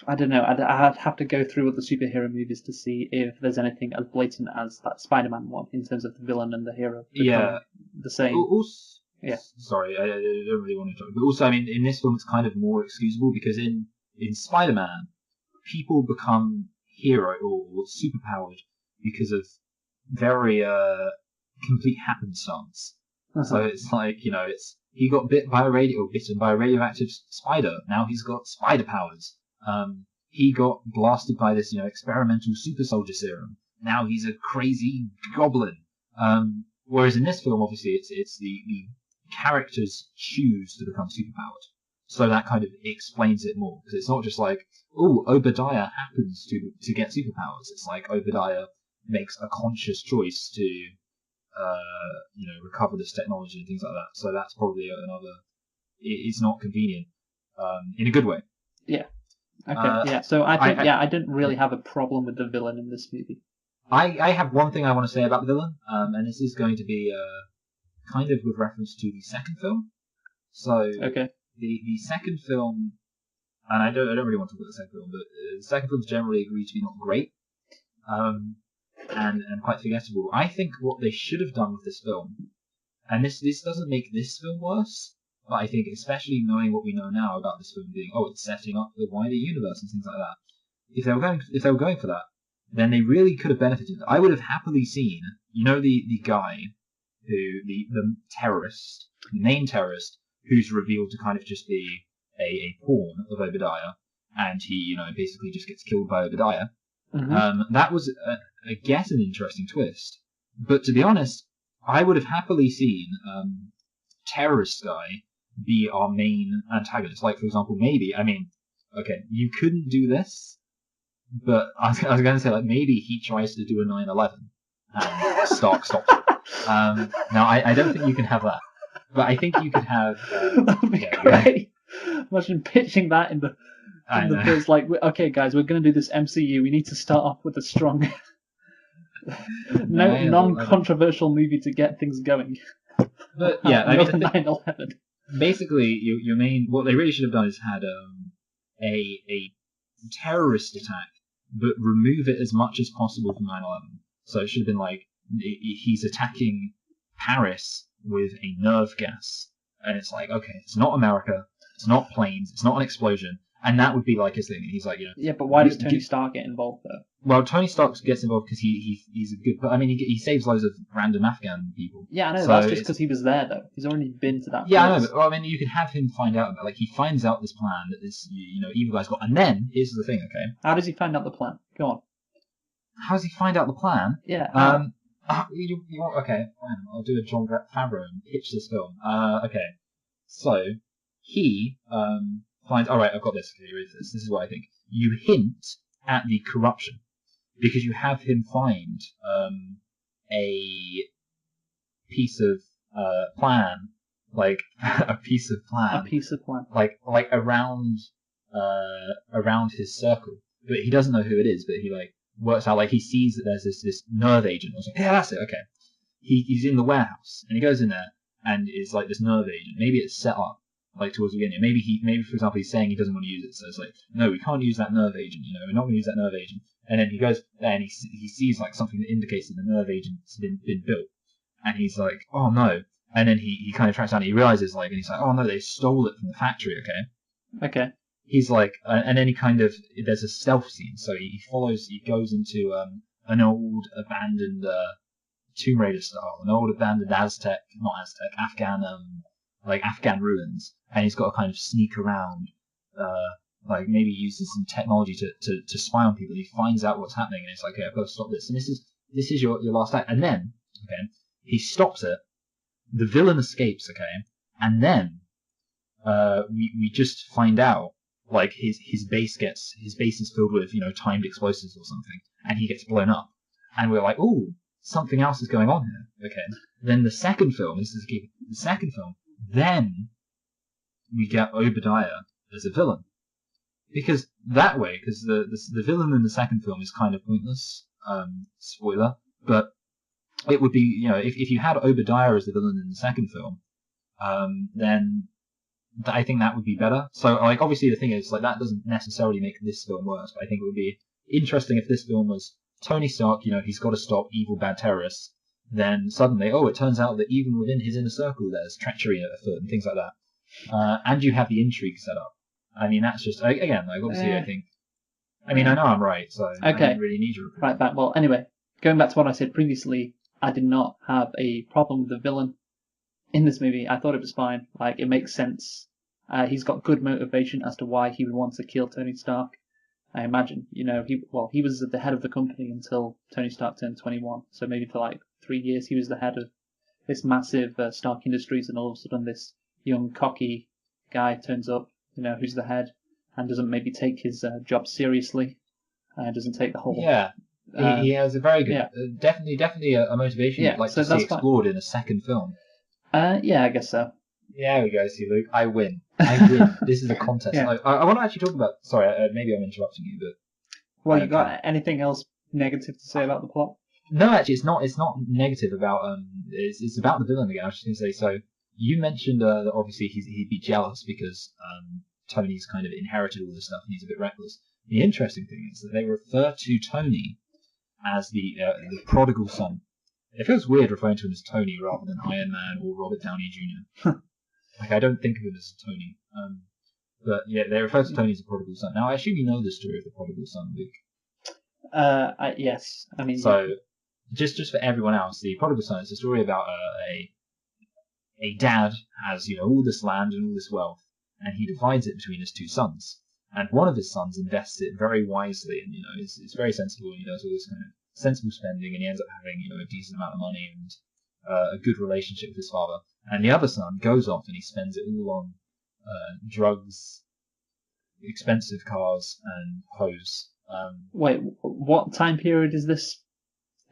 I don't know. I'd have to go through other superhero movies to see if there's anything as blatant as that Spider-Man one in terms of the villain and the hero. The same. Also, sorry, I don't really want to talk. But also, in this film, it's kind of more excusable because in Spider-Man, people become hero or superpowered because of very complete happenstance. Uh-huh. So it's like, he got bitten by a radioactive spider. Now he's got spider powers. He got blasted by this, experimental super soldier serum. Now he's a crazy goblin. Whereas in this film, obviously, it's the characters choose to become superpowered. So that kind of explains it more, because it's not just like, oh, Obadiah happens to get superpowers. It's like Obadiah makes a conscious choice to, recover this technology and things like that. So that's probably another. It's not convenient, in a good way. Yeah. Okay. So I didn't really have a problem with the villain in this movie. I have one thing I want to say about the villain, and this is going to be kind of with reference to the second film. So okay. The second film, and I don't really want to talk about the second film, but the second film is generally agreed to be not great, and quite forgettable. I think what they should have done with this film, and this doesn't make this film worse, but I think especially knowing what we know now about this film being, it's setting up the wider universe and things like that. If they were going for that, then they really could have benefited. I would have happily seen, the guy who the terrorist, the main terrorist, who's revealed to kind of just be a pawn of Obadiah, and he basically just gets killed by Obadiah. That was, I guess, an interesting twist. But to be honest, I would have happily seen terrorist guy be our main antagonist. Like, for example, maybe, okay, you couldn't do this, but I was going to say, like, maybe he tries to do a 9/11 and Stark stops it. Now, I don't think you can have that, but I think you could have... that would be great. Imagine pitching that in the first, like, okay, guys, we're going to do this MCU. We need to start off with a strong, non-controversial movie to get things going. But yeah, 9/11. Basically, your main, what they really should have done is had a terrorist attack, but remove it as much as possible from 9/11. So it should have been like he's attacking Paris with a nerve gas, and it's like, okay, it's not America, it's not planes, it's not an explosion, and that would be like his thing. He's like, yeah, but why does Tony Stark get involved though? Well, Tony Stark gets involved because he's a good. But he saves loads of random Afghan people. Yeah, I know. So that's just because he was there, though. He's already been to that. Yeah, place. I know. But you could have him find out about. Like, he finds out this plan that this evil guy's got, and then here's the thing. Okay. How does he find out the plan? Go on. How does he find out the plan? Yeah. Okay. I'll do a Jon Favreau and pitch this film. Okay. So he finds. All right, I've got this. Okay, read this. This is what I think. You hint at the corruption. Because you have him find a piece of plan, like a piece of plan, like around his circle. But he doesn't know who it is. But he works out, he sees that there's this nerve agent. Or something. Yeah, that's it. Okay, he's in the warehouse and he goes in there and it's like this nerve agent. Maybe it's set up towards the beginning. Maybe for example he's saying he doesn't want to use it. So it's like, no, we can't use that nerve agent. We're not going to use that nerve agent. And then he goes there and he sees something that indicates that the nerve agent's been built, and he's like, oh no. And then he kind of tracks down. And he realizes and he's like, oh no, they stole it from the factory. Okay. He's like, and then there's a stealth scene. So he goes into an old abandoned Tomb Raider style, an old abandoned Afghan ruins, and he's got to kind of sneak around. Maybe uses some technology to spy on people. He finds out what's happening, and it's like, okay, I've got to stop this. And this is your last act. And then, okay, he stops it. The villain escapes, okay, and then we just find out his base is filled with timed explosives or something, and he gets blown up, and we're like, ooh, something else is going on here. Okay, then the second film, then we get Obadiah as a villain. Because the villain in the second film is kind of pointless, spoiler, but it would be, if you had Obadiah as the villain in the second film, then I think that would be better. So, obviously the thing is, that doesn't necessarily make this film worse, but I think it would be interesting if this film was Tony Stark, he's got to stop evil, bad terrorists, then suddenly, it turns out that even within his inner circle there's treachery afoot and things like that. And you have the intrigue set up. That's just, again, obviously I think, I know I'm right, so okay. I don't really need your opinion. Right, well, anyway, going back to what I said previously, I did not have a problem with the villain in this movie. I thought it was fine. It makes sense. He's got good motivation as to why he would want to kill Tony Stark. I imagine, he was the head of the company until Tony Stark turned 21, so maybe for 3 years he was the head of this massive Stark Industries, and all of a sudden this young, cocky guy turns up, who's the head, and doesn't maybe take his job seriously, doesn't take the whole... Yeah, he has a very good... Definitely a motivation I'd like to see explored in a second film. Yeah, I guess so. Yeah, we go. See, Luke, I win. This is a contest. Yeah. I want to actually talk about... Sorry, maybe I'm interrupting you, but... Well, you got anything else negative to say about the plot? No, actually, it's not negative about... It's about the villain again, I was just going to say. So, you mentioned that obviously he'd be jealous because Tony's kind of inherited all this stuff and he's a bit reckless. The interesting thing is that they refer to Tony as the prodigal son. It feels weird referring to him as Tony rather than Iron Man or Robert Downey Jr. I don't think of him as Tony. But yeah, they refer to Tony as a prodigal son. Now, I assume you know the story of the prodigal son, Luke. Yes. So, just for everyone else, the Prodigal Son is a story about a dad has all this land and all this wealth, and he divides it between his two sons. And one of his sons invests it very wisely, and is very sensible, and he does all this kind of sensible spending, and he ends up having a decent amount of money and a good relationship with his father. And the other son goes off and he spends it all on drugs, expensive cars, and hoes. Wait, what time period is this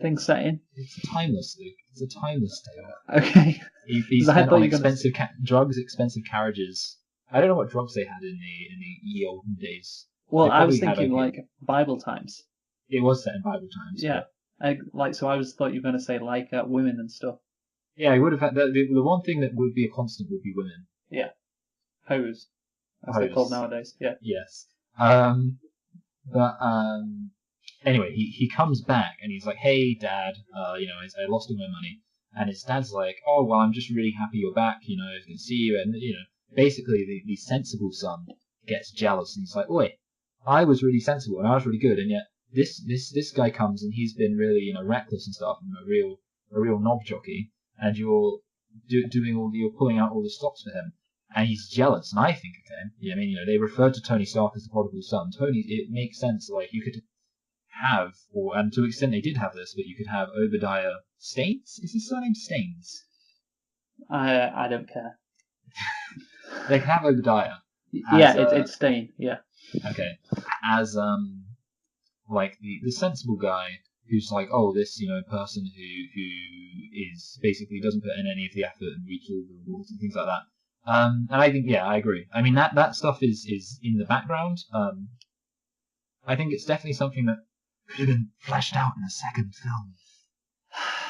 thing set in? It's timeless, Luke. It's a timeless tale. Okay. He spent on expensive drugs, expensive carriages. I don't know what drugs they had in the ye olden days. Well, I was thinking like Bible times. It was set in Bible times. Yeah. So I thought you were going to say like women and stuff. Yeah, he would have had the one thing that would be a constant would be women. Yeah. Hose, as they're called nowadays. Yeah. Yes. But anyway, he comes back and he's like, "Hey, Dad, I lost all my money." And his dad's like, "Oh, well, I'm just really happy you're back. I can see you." And basically the sensible son gets jealous and he's like, "Oi, I was really sensible and I was really good, and yet this guy comes and he's been really reckless and stuff and a real knob jockey, and you're you're pulling out all the stops for him." And he's jealous, and I think, okay, they referred to Tony Stark as the prodigal son. It makes sense. Like you could have, and to an extent they did have this, but you could have Obadiah Staines. Is his surname Staines? I don't care. They can have Obadiah. It's Stain. Yeah. Okay. As like the sensible guy who's like, oh, this person who is basically doesn't put in any of the effort and reach all the rewards and things like that. And I think, I agree. I mean, that stuff is in the background. I think it's definitely something that could have been fleshed out in a second film.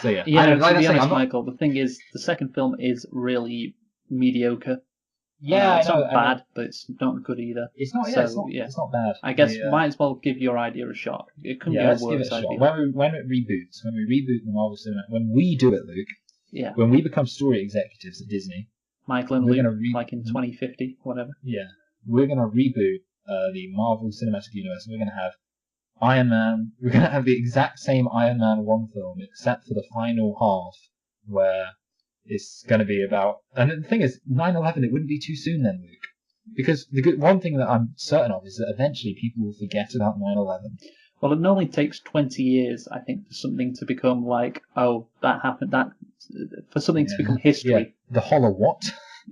So yeah. Yeah, to be honest, Michael, the thing is, the second film is really mediocre. Yeah, it's not bad, but it's not good either. It's not. Yeah, it's not bad. I guess might as well give your idea a shot. It couldn't be a worse idea. When it reboots, when we reboot the Marvel Cinematic, when we do it, Luke. Yeah. When we become story executives at Disney. Michael and Luke, like in 2050, whatever. Yeah, we're gonna reboot the Marvel Cinematic Universe. We're gonna have Iron Man. We're gonna have the exact same Iron Man 1 film, except for the final half, where it's gonna be about. And the thing is, 9/11. It wouldn't be too soon then, Luke, because one thing that I'm certain of is that eventually people will forget about 9/11. Well, it normally takes 20 years, I think, for something to become like, oh, that happened. For something to become history. Yeah. The Holo what?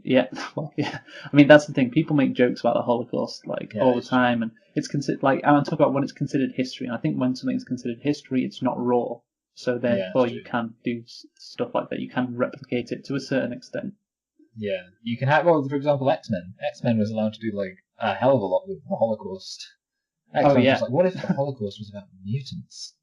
Yeah, well, yeah. I mean, that's the thing. People make jokes about the Holocaust all the time, and it's considered like I'm talking about when it's considered history. And I think when something's considered history, it's not raw. So therefore, you can do stuff like that. You can replicate it to a certain extent. Yeah, you can have. Well, for example, X-Men. X-Men was allowed to do like a hell of a lot with the Holocaust. X-Men was like, what if the Holocaust was about mutants?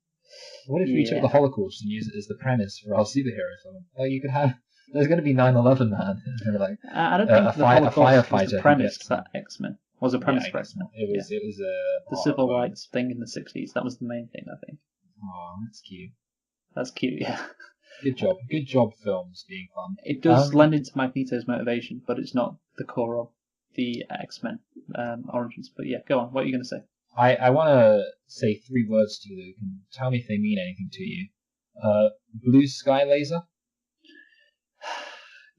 What if we took the Holocaust and used it as the premise for our superhero film? Like, you could have. There's going to be 9/11, man. Like, I don't think the Holocaust was the premise that X-Men was a premise for X-Men. It was the civil rights thing in the 60s. That was the main thing, I think. Oh, that's cute. That's cute, yeah. Good job. Good job, films being fun. It does lend into Magneto's motivation, but it's not the core of the X-Men origins. But yeah, go on. What are you going to say? I want to say 3 words to you, Luke, and tell me if they mean anything to you. Blue sky laser?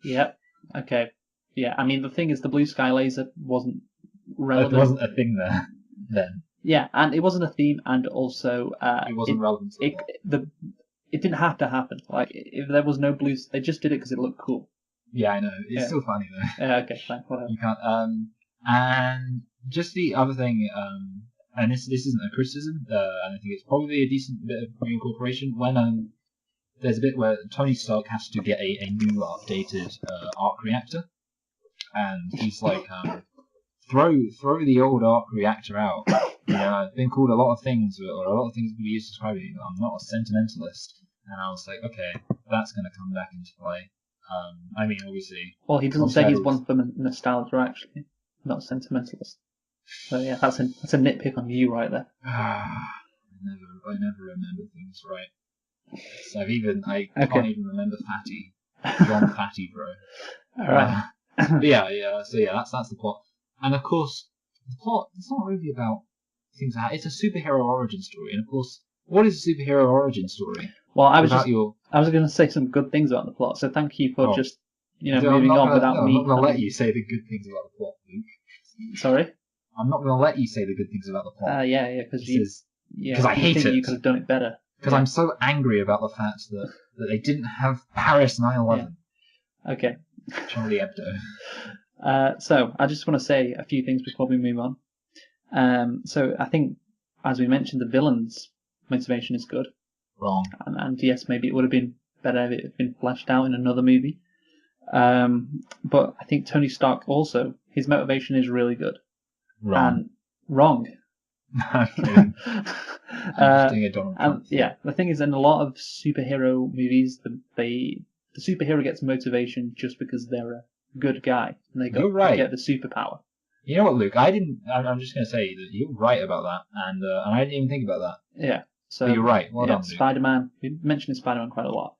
Yeah. Okay. Yeah. I mean, the thing is, the blue sky laser wasn't relevant. It wasn't a thing there then. Yeah, and it wasn't a theme, and also it wasn't relevant. It didn't have to happen. Like, if there was no blue, they just did it because it looked cool. Yeah, I know. It's still funny though. Yeah. Okay. Fine. Whatever. You can't. And just the other thing. And this isn't a criticism. And I think it's probably a decent bit of reincorporation when there's a bit where Tony Stark has to get a new updated arc reactor, and he's like, throw the old arc reactor out. I've been called a lot of things, or a lot of things can be used to describe it. I'm not a sentimentalist, and I was like, okay, that's going to come back into play. I mean, obviously. Well, he doesn't say he's one for nostalgia, actually, not a sentimentalist. So yeah, that's a nitpick on you right there. I never remember things right. So I can't even remember Fatty. John Fatty, bro. Alright. Yeah. So yeah, that's the plot. And of course, the plot, it's not really about things like that. It's a superhero origin story, and of course, What is a superhero origin story? Well, I was Without your... going to say some good things about the plot, so thank you for Oh. just I'm moving not on gonna, without no, I'm me. not going to let you say the good things about the plot, Luke. Sorry. I'm not going to let you say the good things about the plot. Yeah, because I hate think it. you could have done it better. Because I'm so angry about the fact that they didn't have Paris 9/11. Yeah. Okay. Charlie Hebdo. So I just want to say a few things before we move on. So I think, as we mentioned, the villain's motivation is good. Wrong. And yes, maybe it would have been better if it had been fleshed out in another movie. But I think Tony Stark also, his motivation is really good. Wrong. And wrong. I'm kidding. I'm just doing a Donald Trump. Yeah, the thing is, in a lot of superhero movies, the superhero gets motivation just because they're a good guy and they get the superpower. You know what, Luke? I'm just going to say that you're right about that, and I didn't even think about that. Yeah. So but you're right. Well done, Luke. Spider-Man. We mentioned Spider-Man quite a lot.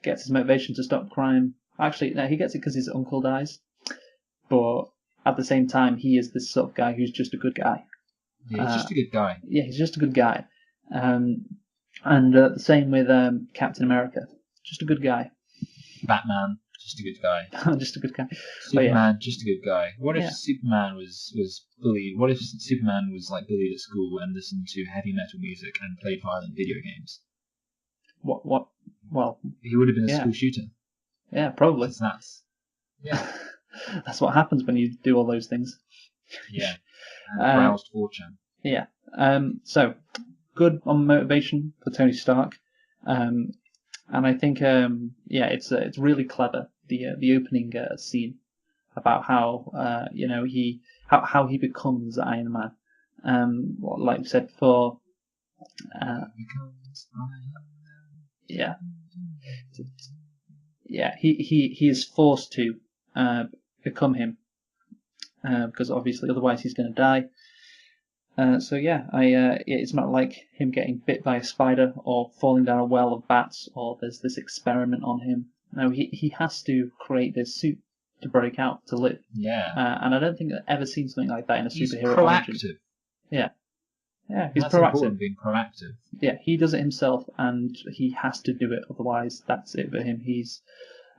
Gets his motivation to stop crime. Actually, no, he gets it because his uncle dies. But at the same time, he is this sort of guy who's just a good guy. Yeah, he's just a good guy. Yeah, he's just a good guy. And the same with Captain America. Just a good guy. Batman, just a good guy. Just a good guy. Superman, just a good guy. What if Superman was bullied? What if Superman was like bullied at school and listened to heavy metal music and played violent video games? What? Well, he would have been a school shooter. Yeah, probably. Yeah. That's what happens when you do all those things. Yeah. And roused 4chan. Yeah. So good on motivation for Tony Stark. And I think it's really clever, the opening scene about how how he becomes Iron Man. Like we said before, he is forced to become him because obviously otherwise he's going to die. It's not like him getting bit by a spider or falling down a well of bats or there's this experiment on him. No, he has to create this suit to break out, to live. Yeah. And I don't think I've ever seen something like that in a he's superhero proactive. origin. Yeah. Yeah, he's That's proactive. Important, being proactive. Yeah, he does it himself and he has to do it, otherwise that's it for him. He's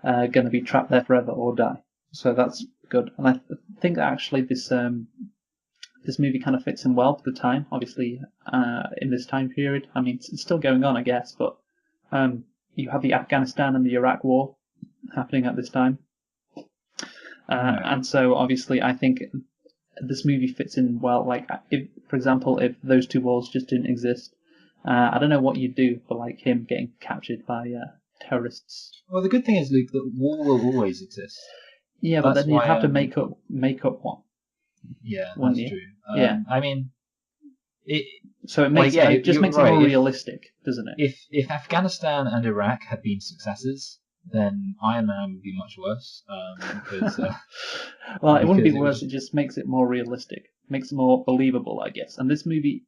going to be trapped there forever or die. So that's good. And I think that actually this movie kind of fits in well for the time. Obviously, in this time period, I mean, it's still going on, I guess, but you have the Afghanistan and the Iraq War happening at this time, and so obviously, I think this movie fits in well. Like, if, for example, if those two wars just didn't exist, I don't know what you'd do for like him getting captured by terrorists. Well, the good thing is, Luke, that war will always exist. Yeah, but then you'd have to make up one. Yeah, that's true. I mean, so it makes it just makes it more realistic, doesn't it? If Afghanistan and Iraq had been successes, then Iron Man would be much worse. Because, well, it wouldn't be worse. It just makes it more realistic, makes it more believable, I guess. And this movie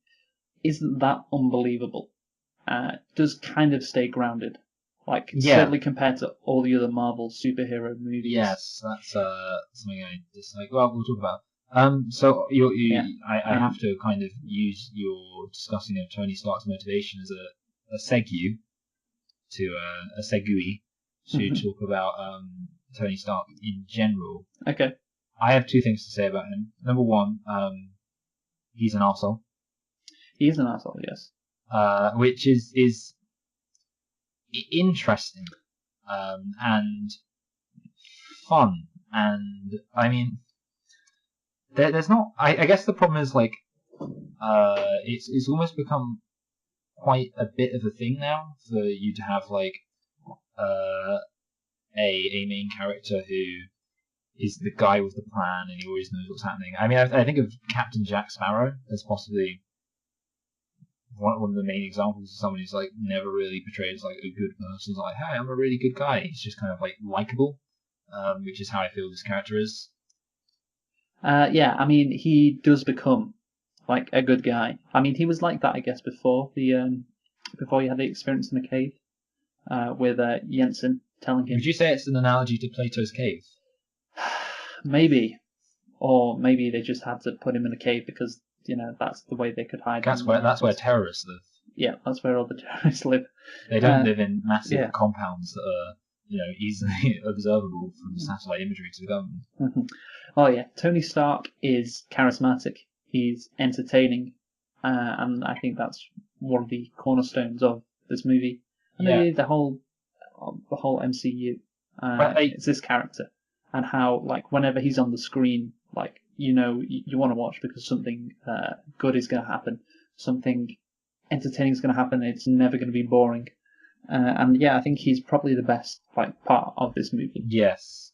isn't that unbelievable. It does kind of stay grounded, like certainly compared to all the other Marvel superhero movies. Yes, that's something I dislike. Well, we'll talk about. So I have to kind of use your discussing of Tony Stark's motivation as a segue to talk about Tony Stark in general. Okay. I have two things to say about him. Number one, he's an arsehole. He is an arsehole, yes. Which is interesting and fun, and I mean. There's not. I guess the problem is like, it's almost become quite a bit of a thing now for you to have like, a main character who is the guy with the plan and he always knows what's happening. I mean, I think of Captain Jack Sparrow as possibly one of the main examples of someone who's like never really portrayed as like a good person. He's like, hey, I'm a really good guy. He's just kind of like likable, which is how I feel this character is. I mean, he does become like a good guy. I mean, he was like that, I guess, before he had the experience in the cave with Jensen telling him. Would you say it's an analogy to Plato's cave? Maybe, or maybe they just had to put him in a cave because that's the way they could hide. That's where terrorists live. that's where all the terrorists live. They don't live in massive yeah. compounds that are, easily observable from satellite imagery to the government. Mm-hmm. Oh yeah, Tony Stark is charismatic. He's entertaining, and I think that's one of the cornerstones of this movie. And maybe the whole MCU. It's this character, and how like whenever he's on the screen, like you want to watch because something good is going to happen, something entertaining is going to happen. It's never going to be boring. And yeah, I think he's probably the best part of this movie. Yes,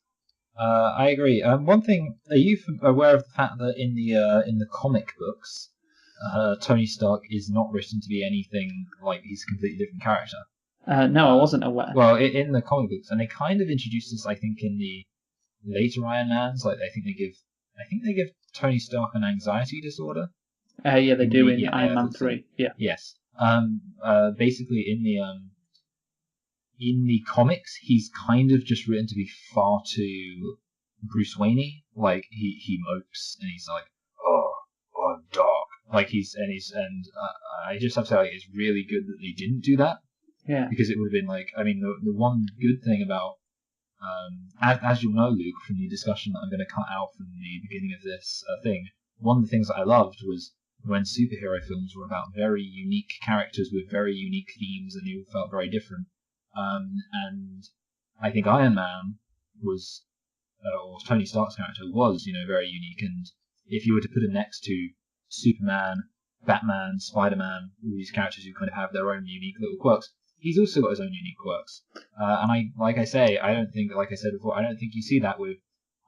I agree. One thing, are you aware of the fact that in the comic books, Tony Stark is not written to be anything like he's a completely different character? No, I wasn't aware. Well, in the comic books, and they kind of introduced this, I think, in the later Iron Mans. Like, I think they give Tony Stark an anxiety disorder. Yeah, they do in Iron Man 3. Yeah. Yes. Basically, in the comics, he's kind of just written to be far too Bruce Wayne-y. Like he mopes and he's like, "Oh, I'm dark." Like I just have to say, it's really good that they didn't do that. Yeah. Because it would have been like, I mean, the one good thing about, as you'll know, Luke, from the discussion that I'm going to cut out from the beginning of this thing, one of the things that I loved was when superhero films were about very unique characters with very unique themes and they all felt very different. And I think Iron Man was, or Tony Stark's character was, very unique. And if you were to put him next to Superman, Batman, Spider-Man, all these characters who kind of have their own unique little quirks, he's also got his own unique quirks. And like I said before, I don't think you see that with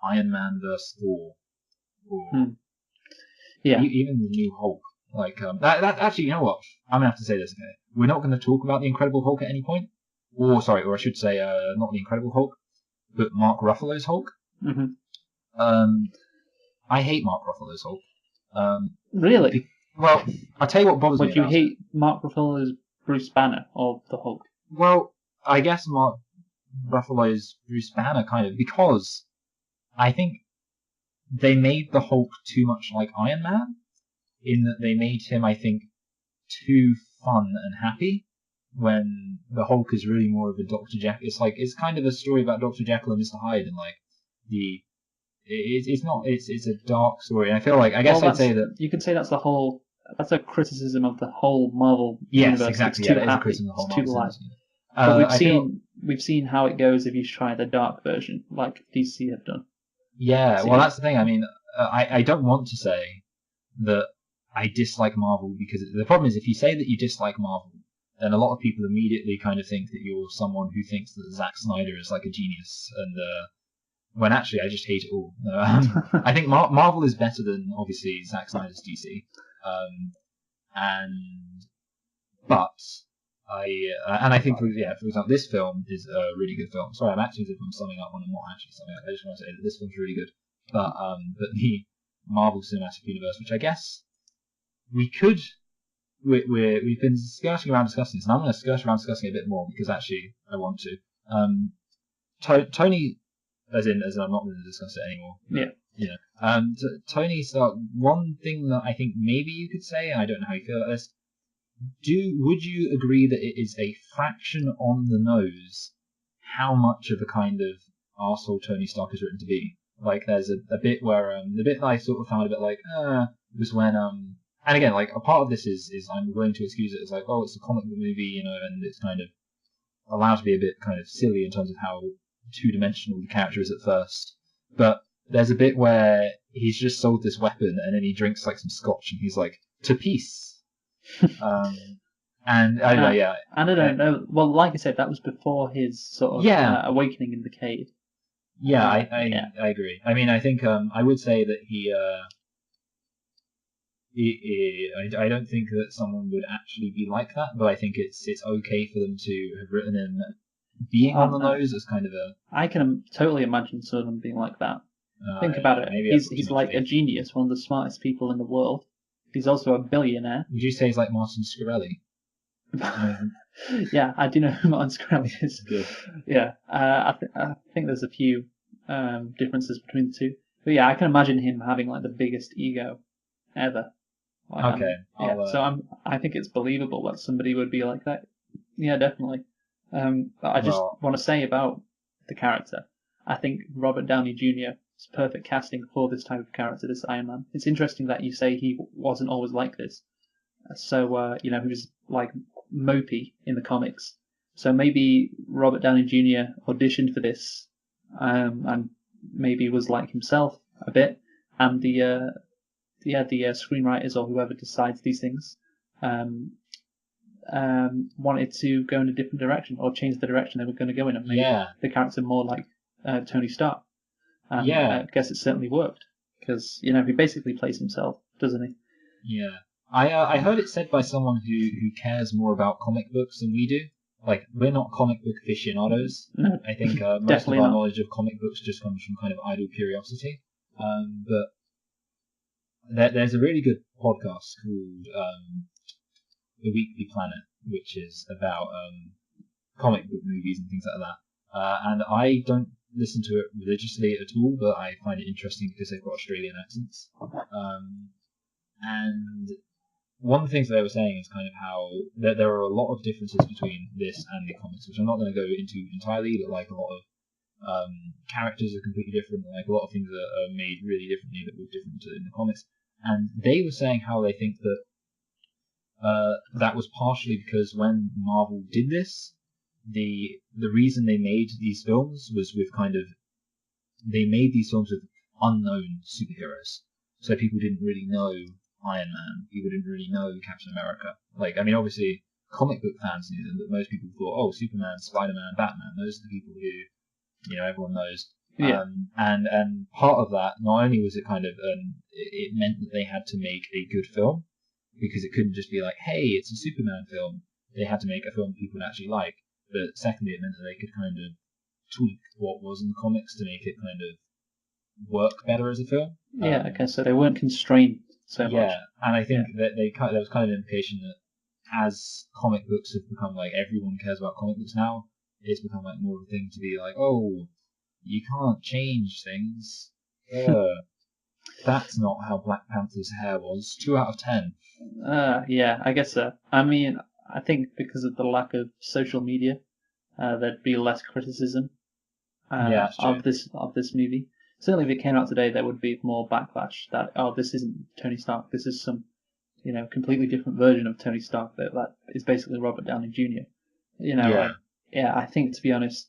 Iron Man versus Thor, or even the new Hulk. Like that actually, you know what? I'm gonna have to say this. Okay, we're not going to talk about the Incredible Hulk at any point, or I should say, not the Incredible Hulk, but Mark Ruffalo's Hulk. Mm-hmm. I hate Mark Ruffalo's Hulk. Really? Well, I'll tell you what bothers me. Would you hate Mark Ruffalo's Bruce Banner or the Hulk? Well, I guess Mark Ruffalo's Bruce Banner kind of, because I think they made the Hulk too much like Iron Man, in that they made him, I think, too fun and happy, when the Hulk is really more of a Dr. Jekyll. It's kind of a story about Dr. Jekyll and Mr. Hyde, and like it's a dark story. And I feel like, I'd say that you could say that's a criticism of the whole Marvel universe. Yes, exactly. It's too happy. It's too light. But we've seen how it goes if you try the dark version, like DC have done. Yeah, well, that's the thing. I mean, I don't want to say that I dislike Marvel, because the problem is, if you say that you dislike Marvel, then a lot of people immediately kind of think that you're someone who thinks that Zack Snyder is like a genius, and when actually I just hate it all. I think Marvel is better than, obviously, Zack Snyder's DC, but I think, for example, this film is a really good film. Sorry, I'm acting as if I'm summing up when I'm not actually summing up. I just want to say that this film's really good, but the Marvel Cinematic Universe, which I guess we've been skirting around discussing this, and I'm going to skirt around discussing it a bit more, because actually I want to. Tony, as in I'm not going to discuss it anymore. Yeah. Tony Stark. One thing that I think maybe you could say, and I don't know how you feel about this. Would you agree that it is a fraction on the nose how much of a kind of arsehole Tony Stark is written to be? Like, there's a bit where the bit that I sort of found a bit like was when and again, like, a part of this is I'm willing to excuse it as like, oh, it's a comic book movie, and it's kind of allowed to be a bit kind of silly in terms of how two-dimensional the character is at first. But there's a bit where he's just sold this weapon, and then he drinks like some scotch, and he's like, "To peace." And I don't know, yeah. And I don't know. Well, like I said, that was before his sort of awakening in the cave. Yeah, I agree. I mean, I think I would say that I don't think that someone would actually be like that, but I think it's okay for them to have written him being on the nose as kind of a. I can totally imagine someone being like that. Think about it. He's like a genius, one of the smartest people in the world. He's also a billionaire. Would you say he's like Martin Shkreli? Yeah, I do know who Martin Shkreli is. Good. Yeah, I think there's a few differences between the two. But yeah, I can imagine him having like the biggest ego ever. Okay. I think it's believable that somebody would be like that. Yeah, definitely. But I just Well, want to say about the character. I think Robert Downey Jr. is perfect casting for this type of character, this Iron Man. It's interesting that you say he wasn't always like this. So he was like mopey in the comics. So maybe Robert Downey Jr. auditioned for this, and maybe was like himself a bit, and the screenwriters or whoever decides these things wanted to go in a different direction or change the direction they were going to go in and make the character more like Tony Stark. And I guess it certainly worked because he basically plays himself, doesn't he? Yeah. I heard it said by someone who cares more about comic books than we do. Like, we're not comic book aficionados. No, I think most of our knowledge of comic books just comes from kind of idle curiosity. But there's a really good podcast called The Weekly Planet, which is about comic book movies and things like that. And I don't listen to it religiously at all, but I find it interesting because they've got Australian accents. And one of the things that they were saying is kind of how there are a lot of differences between this and the comics, which I'm not going to go into entirely, but like a lot of characters are completely different, like a lot of things are made really differently that were different in the comics. And they were saying how they think that that was partially because when Marvel did this, the reason they made these films was with they made these films with unknown superheroes, so people didn't really know Iron Man, people didn't really know Captain America. Like, I mean, obviously comic book fans knew them, but most people thought, oh, Superman, Spider-Man, Batman, those are the people who everyone knows. Yeah. And part of that, not only was it kind of it meant that they had to make a good film, because it couldn't just be like, hey, it's a Superman film. They had to make a film people would actually like. But secondly, it meant that they could kind of tweak what was in the comics to make it kind of work better as a film. Yeah, okay, so they weren't constrained so much. Yeah, and I think that there was kind of an implication that as comic books have become like everyone cares about comic books now, it's become like more of a thing to be like, oh, you can't change things. That's not how Black Panther's hair was. 2 out of 10. Yeah, I guess so. I mean, I think because of the lack of social media, there'd be less criticism of this movie. Certainly, if it came out today, there would be more backlash that this isn't Tony Stark. This is some completely different version of Tony Stark that is basically Robert Downey Jr. I think, to be honest,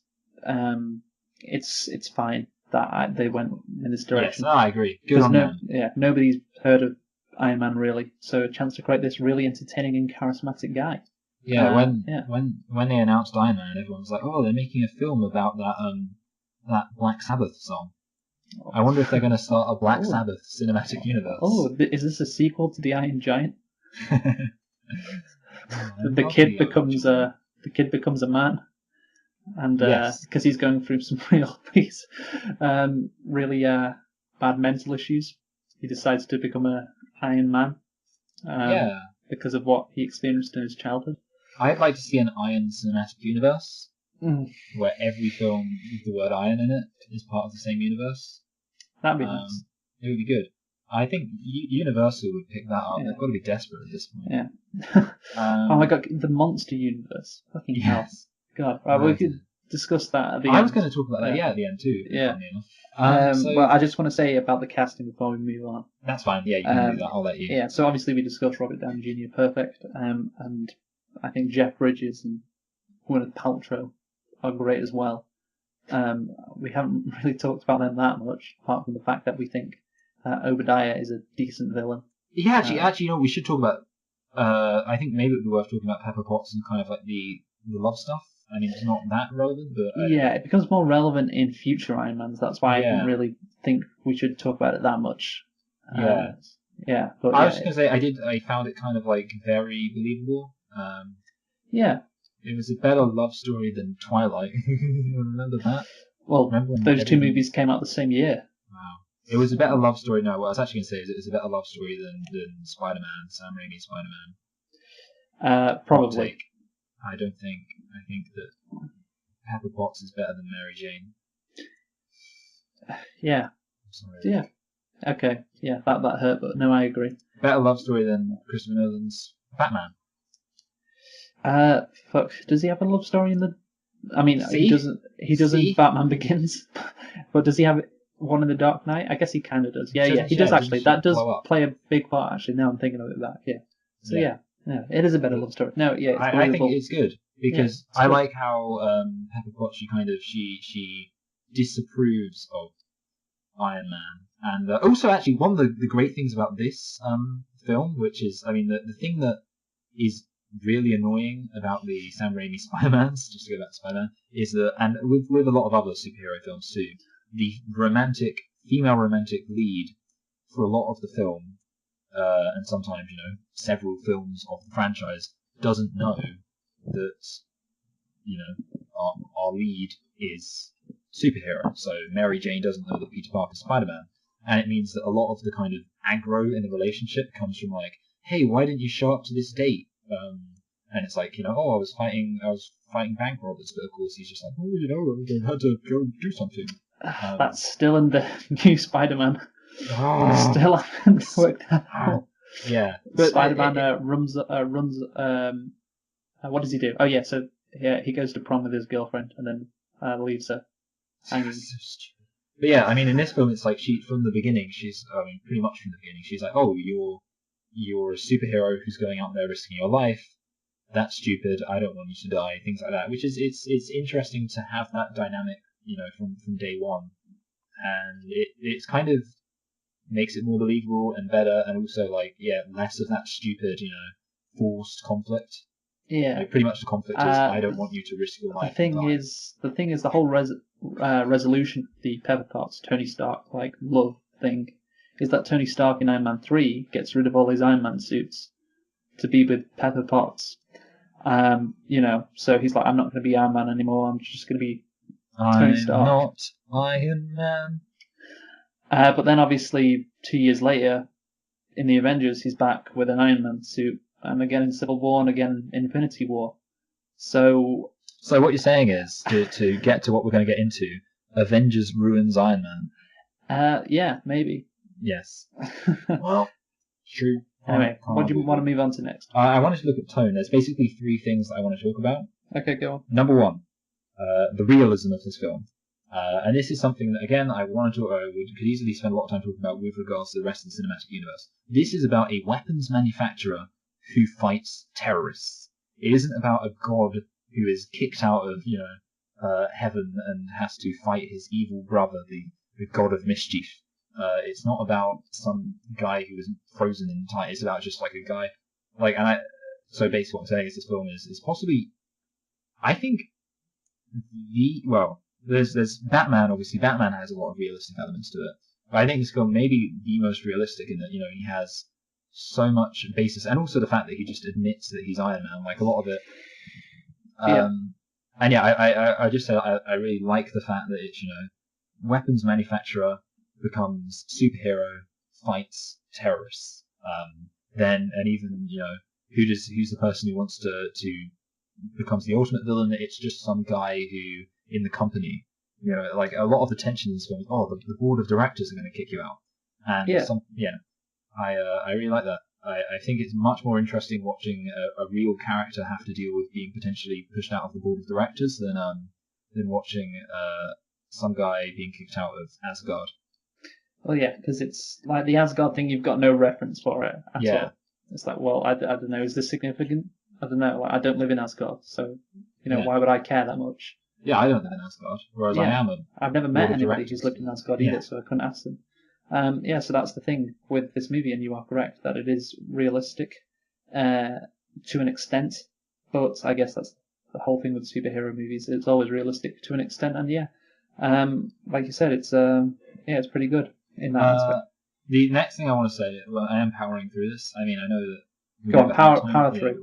it's fine that they went in this direction. Yes, I agree. Good on them. Yeah, nobody's heard of Iron Man really, so a chance to create this really entertaining and charismatic guy. Yeah, when they announced Iron Man, everyone was like, "Oh, they're making a film about that Black Sabbath song." I wonder if they're going to start a Black Sabbath cinematic universe. Oh, is this a sequel to the Iron Giant? The kid becomes a man, and because he's going through some really bad mental issues, he decides to become a Iron Man. Because of what he experienced in his childhood. I'd like to see an Iron cinematic universe where every film with the word Iron in it is part of the same universe. That'd be nice. It would be good. I think Universal would pick that up. They've got to be desperate at this point. Yeah. Oh my god, the Monster Universe. Fucking hell. God. Right, we could discuss that at the end. I was going to talk about that, at the end too. Yeah. Well, I just want to say about the casting before we move on. That's fine. Yeah, you can do that. I'll let you. Yeah, so obviously we discussed Robert Downey Jr. perfect, and I think Jeff Bridges and Gwyneth Paltrow are great as well. We haven't really talked about them that much, apart from the fact that we think Obadiah is a decent villain. Yeah, actually, we should talk about. I think maybe it would be worth talking about Pepper Potts and kind of like the love stuff. I mean, it's not that relevant, but it becomes more relevant in future Iron Mans. That's why I didn't really think we should talk about it that much. But I was just gonna say I found it kind of like very believable. It was a better love story than Twilight. Remember that? Well, those two movies came out the same year. Wow. It was a better love story. No, what I was actually going to say is it was a better love story than Spider-Man, Sam Raimi's Spider-Man. Probably. I don't think. I think that Pepper Potts is better than Mary Jane. Yeah. I'm sorry. Yeah. Okay, yeah, that hurt, but no, I agree. Better love story than Christopher Nolan's Batman. Fuck, does he have a love story in the? I mean, he See? doesn't. He doesn't. See? Batman Begins, but does he have one in the Dark Knight? I guess he kind of does. Yeah, yeah, Doesn't he does doesn't actually. she That does blow up? play a big part. Actually, now I'm thinking of it back. Yeah. So Yeah. yeah, it is a better love story. No, yeah, it's I think believable. it's good Yeah, because it's I good. like how Pepper Potts she disapproves of Iron Man, and also actually one of the great things about this film, which is I mean the thing that is really annoying about the Sam Raimi Spider-Mans, just to go back to Spider-Man, is that and with a lot of other superhero films too, the female romantic lead for a lot of the film, and sometimes several films of the franchise doesn't know that our lead is superhero. So Mary Jane doesn't know that Peter Parker's Spider-Man, and it means that a lot of the kind of aggro in the relationship comes from like, hey, why didn't you show up to this date? And it's like, oh, I was fighting bank robbers, but of course he's just like, oh, I had to go do something. That's still in the new Spider-Man. Ah, Still haven't worked out. yeah, but Spider-Man runs. What does he do? Oh yeah, so yeah, he goes to prom with his girlfriend and then leaves her hanging. so stupid. But yeah, I mean, in this film, it's like from the beginning, pretty much from the beginning, she's like, oh, you're a superhero who's going out there risking your life. That's stupid. I don't want you to die. Things like that. Which is it's interesting to have that dynamic, from day one, and it's kind of makes it more believable and better, and also like less of that stupid, forced conflict. Yeah. Pretty much the conflict is I don't want you to risk your The life. thing and die. is, the whole resolution, the Pepper Potts Tony Stark like love thing, is that Tony Stark in Iron Man 3 gets rid of all his Iron Man suits to be with Pepper Potts. So he's like, I'm not going to be Iron Man anymore. I'm just going to be Tony I'm Stark. not Iron Man. But then obviously 2 years later, in the Avengers, he's back with an Iron Man suit, and again in Civil War, and again in Infinity War. So what you're saying is to get to what we're going to get into, Avengers ruins Iron Man. Yeah, maybe. Yes. Well, true. Anyway, what do you want to move on to next? I wanted to look at tone. There's basically three things that I want to talk about. Okay, go on. Number one, the realism of this film. And this is something that, again, I could easily spend a lot of time talking about with regards to the rest of the cinematic universe. This is about a weapons manufacturer who fights terrorists. It isn't about a god who is kicked out of, heaven and has to fight his evil brother, the god of mischief. It's not about some guy who is frozen in time. It's about just like a guy, so basically what I'm saying is this film is possibly, I think, there's Batman. Obviously, Batman has a lot of realistic elements to it. But I think this film may be the most realistic in that he has so much basis, and also the fact that he just admits that he's Iron Man. Like a lot of it. And yeah, I just say I really like the fact that it's weapons manufacturer becomes superhero, fights terrorists. Then and even who's the person who wants to becomes the ultimate villain. It's just some guy who in the company, like a lot of the tension is going, the board of directors are going to kick you out, and I really like that. I think it's much more interesting watching a real character have to deal with being potentially pushed out of the board of directors than watching some guy being kicked out of Asgard. Well, yeah, because it's like the Asgard thing. You've got no reference for it at all. It's like, well, I don't know. Is this significant? I don't know. Like, I don't live in Asgard, so why would I care that much? Yeah, I don't live in Asgard, whereas I am I've never met anybody who's lived in Asgard either, so I couldn't ask them. So that's the thing with this movie, and you are correct that it is realistic to an extent, but I guess that's the whole thing with superhero movies. It's always realistic to an extent, and like you said, it's pretty good in that aspect. The next thing I want to say, I am powering through this. I mean, I know that. Go on, power through.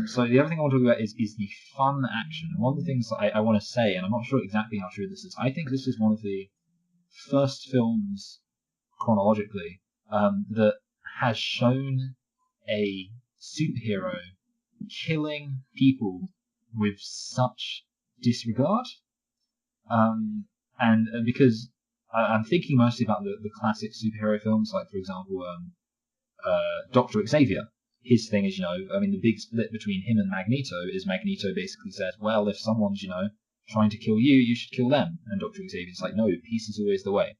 So the other thing I want to talk about is the fun action. And one of the things that I want to say, and I'm not sure exactly how true this is, I think this is one of the first films chronologically that has shown a superhero killing people with such disregard. And because I'm thinking mostly about the classic superhero films, like for example, Doctor Xavier. His thing is, I mean, the big split between him and Magneto is Magneto basically says, well, if someone's, trying to kill you, you should kill them. And Doctor Xavier's like, no, peace is always the way.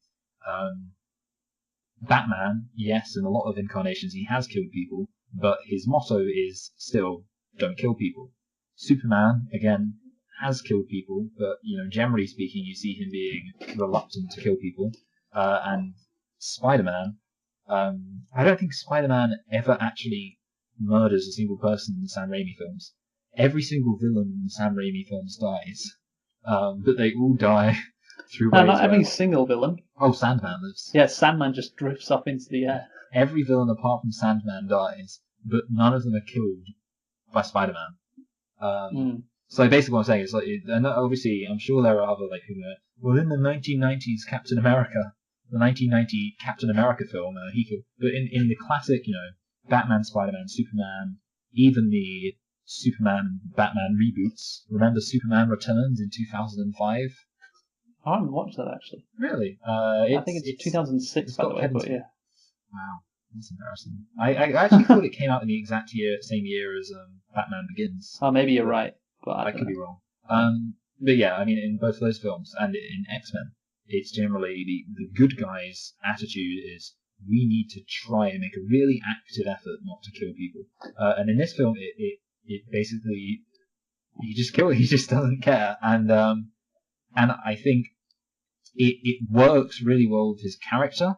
Batman, yes, in a lot of incarnations he has killed people, but his motto is still, don't kill people. Superman, again, has killed people, but, generally speaking, you see him being reluctant to kill people. And Spider-Man, I don't think Spider-Man ever actually murders a single person in the Sam Raimi films. Every single villain in the Sam Raimi films dies, but they all die through ways not every where... single villain. Oh, Sandman lives. Yeah, Sandman just drifts off into the air. Every villain apart from Sandman dies, but none of them are killed by Spider-Man. So basically what I'm saying is, and obviously, I'm sure there are other, well, in the 1990s Captain America, the 1990 Captain America film, he killed... But in the classic, Batman, Spider-Man, Superman, even the Superman and Batman reboots. Remember Superman Returns in 2005? I haven't watched that, actually. Really? I think it's 2006, by the way, but yeah. Wow, that's embarrassing. I actually thought it came out in the exact same year as Batman Begins. Oh, maybe you're right, but I could be wrong. But yeah, I mean, in both of those films and in X-Men, it's generally the good guy's attitude is we need to try and make a really active effort not to kill people. And in this film, it basically he just doesn't care, and I think it works really well with his character.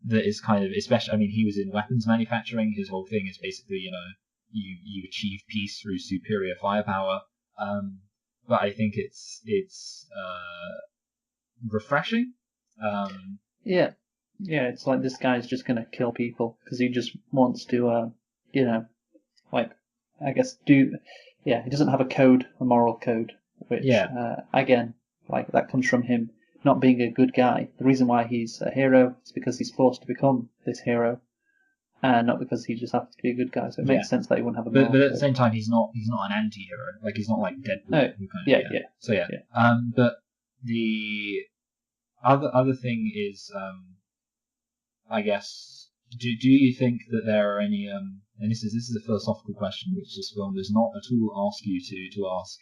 That is kind of, especially, I mean, he was in weapons manufacturing. His whole thing is basically, you achieve peace through superior firepower. But I think it's refreshing. Yeah, it's like this guy's just gonna kill people because he just wants to, I guess he doesn't have a moral code, which, again, that comes from him not being a good guy. The reason why he's a hero is because he's forced to become this hero, and not because he just happens to be a good guy. So it makes sense that he wouldn't have a moral But at code. the same time, he's not an anti-hero. He's not like Deadpool. So yeah. But the other thing is, I guess, do you think that there are any and this is a philosophical question which this film does not at all ask you to ask.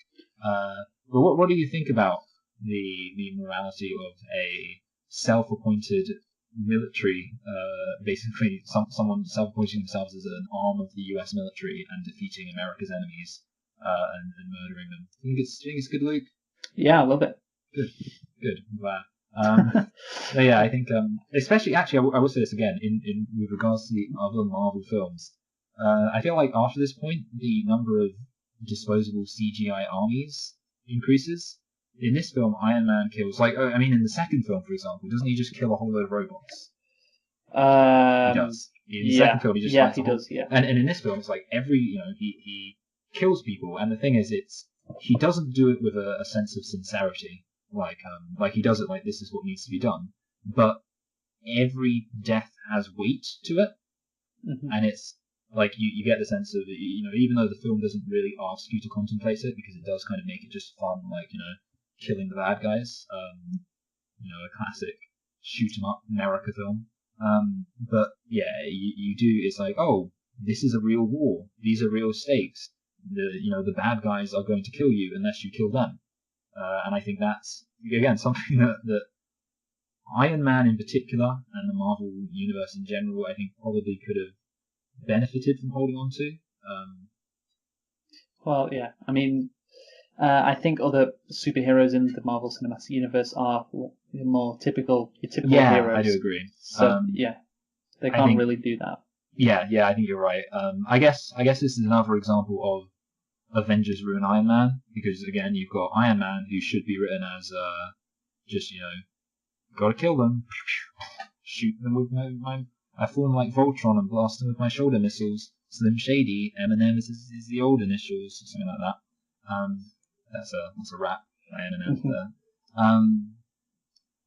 But what do you think about the morality of a self-appointed military, basically someone self-appointing themselves as an arm of the U.S. military and defeating America's enemies and murdering them? Do you think it's good, Luke? Yeah, I love it. Good. I'm glad. So yeah, I think especially actually I will say this again in with regards to the other Marvel films. I feel like after this point the number of disposable CGI armies increases. In this film, Iron Man kills, in the second film, for example, doesn't he just kill a whole load of robots? He does. In the second film, he just fights does. And in this film, it's like he kills people, and the thing is, he doesn't do it with a sense of sincerity, like he does it like this is what needs to be done. But every death has weight to it, and it's like you get the sense of even though the film doesn't really ask you to contemplate it because it does kind of make it just fun, killing the bad guys, a classic shoot 'em up America film. But yeah, you do. It's like, oh, this is a real war. These are real stakes. The bad guys are going to kill you unless you kill them. And I think that's again something that Iron Man in particular and the Marvel universe in general, I think probably could have benefited from holding on to. Well, yeah, I mean, I think other superheroes in the Marvel Cinematic Universe are more typical heroes. I do agree. So they can't really do that. Yeah, I think you're right. I guess this is another example of Avengers ruin Iron Man because again you've got Iron Man who should be written as just gotta kill them, shoot them with my I form like Voltron and blast them with my shoulder missiles. Slim Shady, Eminem is the old initials, something like that. That's a rap by Eminem there.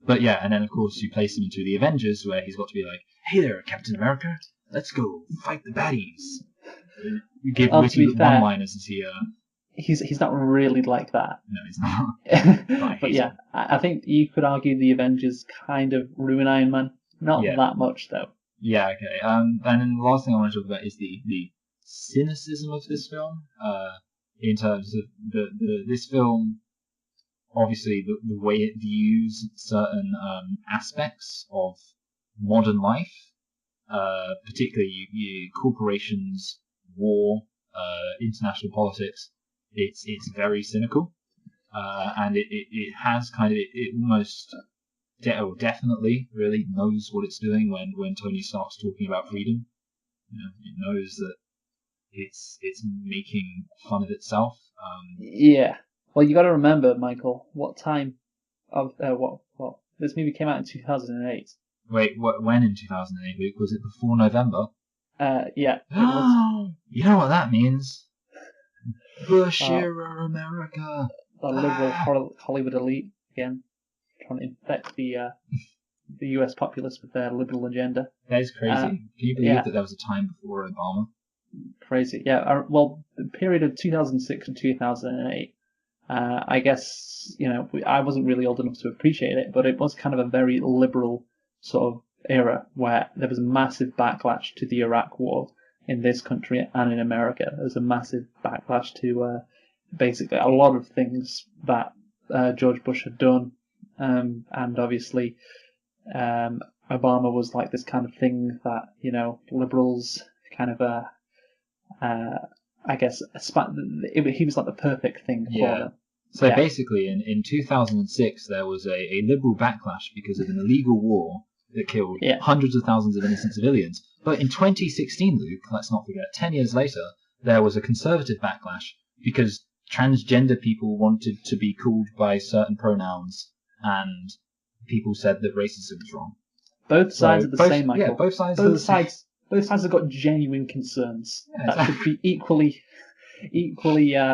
But yeah, and then of course you place him into the Avengers where he's got to be like, hey there, Captain America, let's go fight the baddies. You give witty one-liners as he he's not really like that. No, it's not. I But hate yeah, him. I think you could argue the Avengers kind of ruin Iron Man. Not Yeah. that much though. Yeah, okay. And then the last thing I want to talk about is the cynicism of this film. In terms of this film, obviously the way it views certain aspects of modern life, particularly corporations, war, international politics. It's very cynical, and it has kind of it almost definitely really knows what it's doing when Tony Stark's talking about freedom. It knows that it's making fun of itself. Yeah. Well, you got to remember, Michael, what time of what this movie came out in 2008. Wait, when in 2008? Was it before November? Yeah, it was. You know what that means? Bush Uh, era America. the liberal Hollywood elite again, trying to infect the U.S. populace with their liberal agenda. That is crazy. Can you believe Yeah. that there was a time before Obama? Crazy. Yeah. Well, the period of 2006 and 2008. I guess I wasn't really old enough to appreciate it, but it was kind of a very liberal sort of era where there was a massive backlash to the Iraq War in this country and in America. There was a massive backlash to basically a lot of things that George Bush had done, and obviously Obama was like this kind of thing that liberals kind of I guess he was like the perfect thing for them. So Yeah. basically, in 2006, there was a liberal backlash because of an illegal war that killed Yeah. hundreds of thousands of innocent civilians. But in 2016, Luke, let's not forget, 10 years later, there was a conservative backlash because transgender people wanted to be called by certain pronouns, and people said that racism was wrong. Both sides are the same, Michael. Yeah, both sides. Both sides have got genuine concerns that should be equally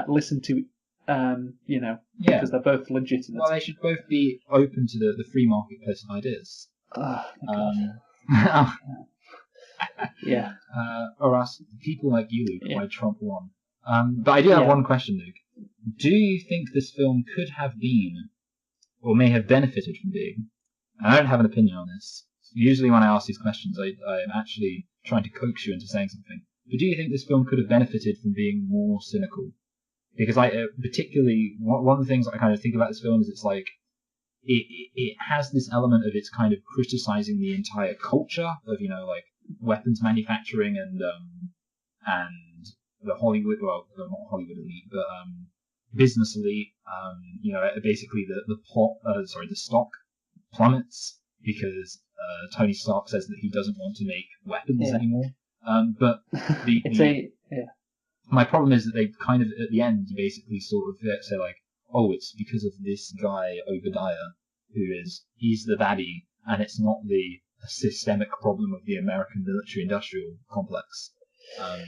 listened to. Because they're both legitimate. Well, they should both be open to the free marketplace of ideas. Yeah. Or else people like you, Luke, why Trump won. But I do have one question, Luke. Do you think this film could have been, or may have benefited from being, and I don't have an opinion on this. Usually when I ask these questions, I'm actually trying to coax you into saying something. But do you think this film could have benefited from being more cynical? Because particularly, one of the things I kind of think about this film is it's like, it has this element of it's kind of criticizing the entire culture of, like weapons manufacturing and the Hollywood, well, not Hollywood elite, but business elite. Basically the stock plummets because Tony Stark says that he doesn't want to make weapons anymore. But my problem is that they kind of at the end basically sort of say like, oh, it's because of this guy Obadiah he's the baddie, and it's not the systemic problem of the American military-industrial complex. I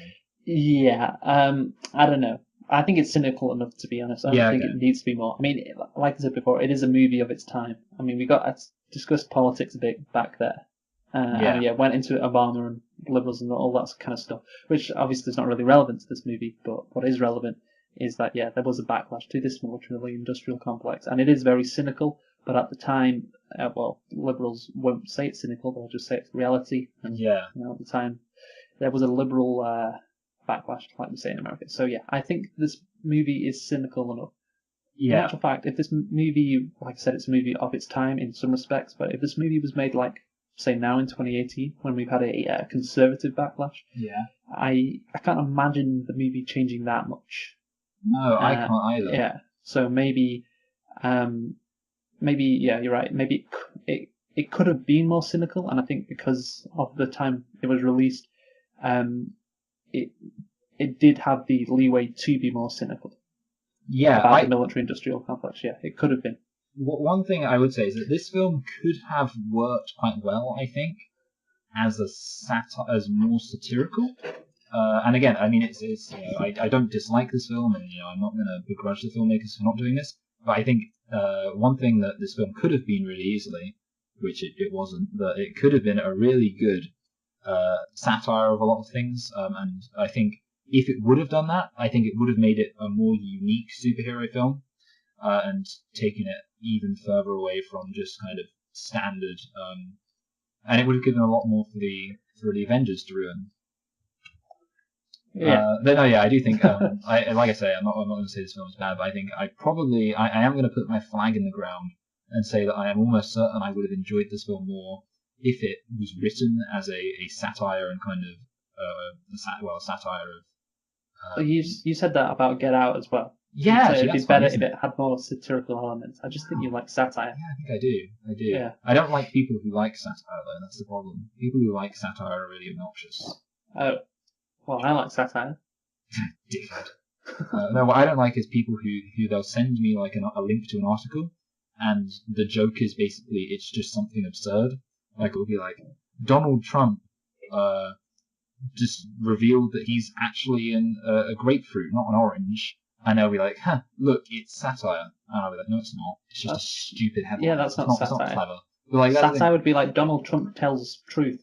don't know. I think it's cynical enough, to be honest. I don't think it needs to be more. I mean, like I said before, it is a movie of its time. I mean, we discussed politics a bit back there. And went into Obama and liberals and all that kind of stuff, which obviously is not really relevant to this movie, but what is relevant is that, there was a backlash to this military-industrial complex, and it is very cynical, but at the time, liberals won't say it's cynical, they'll just say it's reality, and at the time, there was a liberal backlash, like we say in America. So I think this movie is cynical enough. In actual fact, if this movie, like I said, it's a movie of its time in some respects, but if this movie was made like, say now in 2018, when we've had a conservative backlash, I can't imagine the movie changing that much. No, I can't either. Yeah, so maybe, you're right. Maybe it could have been more cynical, and I think because of the time it was released, it did have the leeway to be more cynical. About the military-industrial complex. Yeah, it could have been. One thing I would say is that this film could have worked quite well, I think, as as more satirical. And again, I mean, I don't dislike this film, and I'm not going to begrudge the filmmakers for not doing this. But I think one thing that this film could have been really easily, which it wasn't, that it could have been a really good satire of a lot of things. And I think if it would have done that, I think it would have made it a more unique superhero film, and taken it even further away from just kind of standard. And it would have given a lot more for the Avengers to ruin. Yeah. But no, yeah, I do think. Like I say, I'm not going to say this film is bad, but I think I am going to put my flag in the ground and say that I am almost certain I would have enjoyed this film more if it was written as a satire and kind of satire of. You said that about Get Out as well. Yeah, so actually, it'd be that's fun, better isn't if it? it had more satirical elements. I just think you like satire. Yeah, I think I do. I do. Yeah. I don't like people who like satire, though. That's the problem. People who like satire are really obnoxious. Oh, well, I like satire. Dickhead. No, what I don't like is people who they'll send me like a link to an article, and the joke is basically it's just something absurd. Like it'll be like Donald Trump just revealed that he's actually a grapefruit, not an orange. And they'll be like, huh, look, it's satire. And I'll be like, no, it's not. It's just a stupid headline. Yeah, that's not satire. It's not clever. But like, satire would be like Donald Trump tells truth,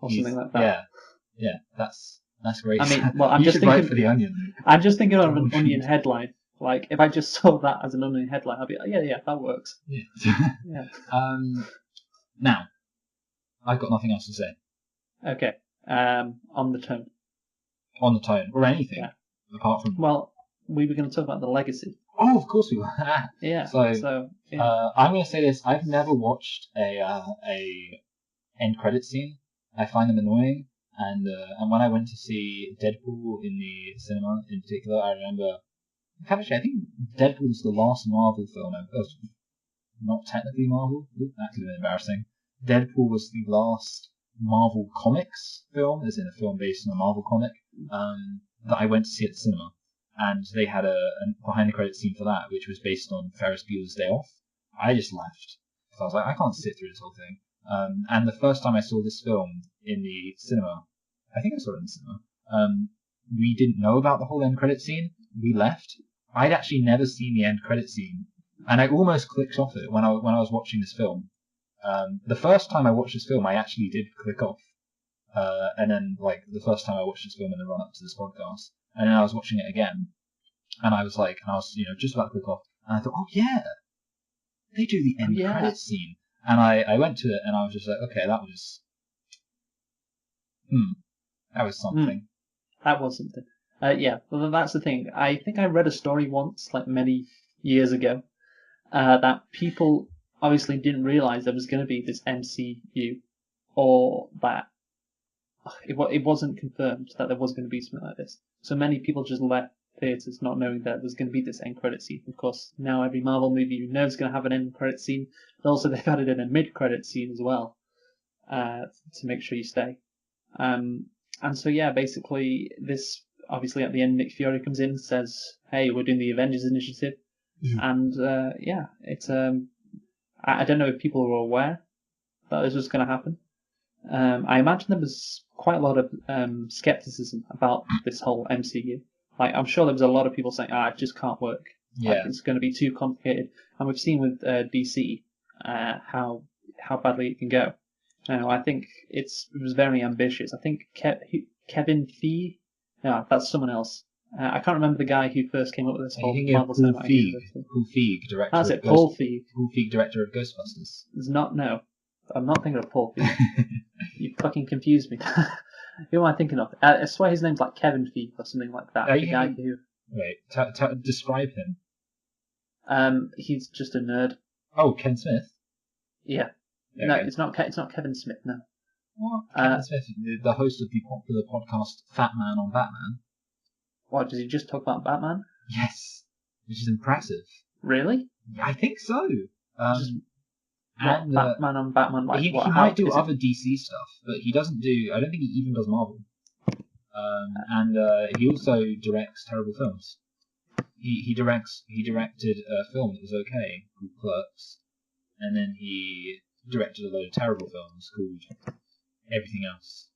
or something like that. Yeah, that's great. I mean, well, I'm you just should thinking write for the Onion. I'm just thinking of an Onion headline. Like, if I just saw that as an Onion headline, I'd be like, yeah, that works. Yeah. Yeah. Now, I've got nothing else to say. Okay. On the tone. On the tone, or anything, apart from. Well, we were going to talk about The Legacy. Oh, of course we were. Yeah. So yeah. I'm going to say this: I've never watched a end credit scene. I find them annoying, and when I went to see Deadpool in the cinema, in particular, I remember. Actually, I think Deadpool was the last Marvel film. Not technically Marvel. That could have been embarrassing. Deadpool was the last Marvel Comics film, as in a film based on a Marvel comic, that I went to see at the cinema. And they had a behind the credits scene for that, which was based on Ferris Bueller's Day Off. I just left. So I was like, I can't sit through this whole thing. And the first time I saw this film in the cinema, I think I saw it in the cinema, we didn't know about the whole end credit scene. We left. I'd actually never seen the end credit scene, and I almost clicked off it when I was watching this film. The first time I watched this film, I actually did click off. And then, like, the first time I watched this film in the run-up to this podcast, and then I was watching it again, and I was just about to click off, and I thought, oh yeah, they do the end credits scene. And I went to it, and I was just like, okay, that was something. That was something. Yeah, well, that's the thing. I think I read a story once, like many years ago, that people obviously didn't realize there was going to be this MCU, or that it wasn't confirmed that there was going to be something like this. So many people just left theaters not knowing that there's going to be this end credit scene. Of course, now every Marvel movie you know is going to have an end credit scene. But also, they've added in a mid credit scene as well, to make sure you stay. And so yeah, basically this. Obviously, at the end, Nick Fury comes in and says, hey, we're doing the Avengers Initiative. And, it's... I don't know if people were aware that this was going to happen. I imagine there was quite a lot of skepticism about this whole MCU. Like, I'm sure there was a lot of people saying, it just can't work. Yeah. Like, it's going to be too complicated. And we've seen with DC how badly it can go. I think it was very ambitious. I think Kevin Feige... No, that's someone else. I can't remember the guy who first came up with this whole Marvel Cinematic Universe. Paul Feig, director. That's it, Paul Feig. Paul Feig, director of Ghostbusters. No, I'm not thinking of Paul Feig. You fucking confused me. Who am I thinking of? I swear his name's like Kevin Feige or something like that. The guy who. Wait, describe him. He's just a nerd. Oh, Ken Smith. Yeah. Okay. No, it's not Kevin Smith. No. What? Kevin Smith, the host of the popular podcast Fat Man on Batman. What, does he just talk about Batman? Yes, which is impressive. Really? I think so. Batman on Batman. Like, he might do other DC stuff, but he doesn't do. I don't think he even does Marvel. And he also directs terrible films. He directed a film that was okay called Clerks, and then he directed a load of terrible films called Everything Else.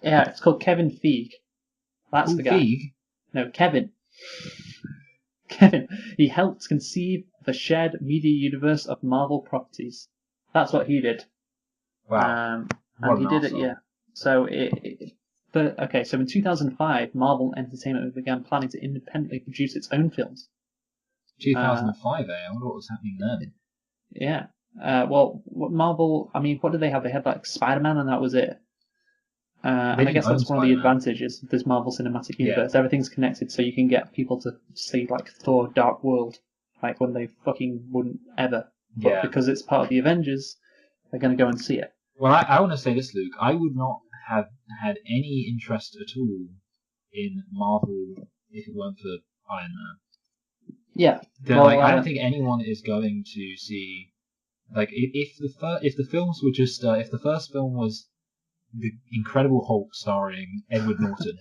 Yeah, it's called Kevin Feige. That's the guy. Feig? No, Kevin. Kevin. He helped conceive the shared media universe of Marvel properties. That's what he did. Wow. And he did it, yeah. So okay, so in 2005, Marvel Entertainment began planning to independently produce its own films. 2005, I wonder what was happening then. Yeah. Well, Marvel, I mean, what did they have? They had like Spider-Man, and that was it. And I didn't guess own that's one of the Spider-Man. advantages of this Marvel Cinematic Yeah. Universe. Everything's connected, so you can get people to see like Thor: Dark World, like when they fucking wouldn't ever. But Yeah. because it's part of the Avengers, they're going to go and see it. Well, I want to say this, Luke. I would not have had any interest at all in Marvel if it weren't for Iron Man. Yeah. I don't think anyone is going to see. Like, if the films were just if the first film was the Incredible Hulk starring Edward Norton,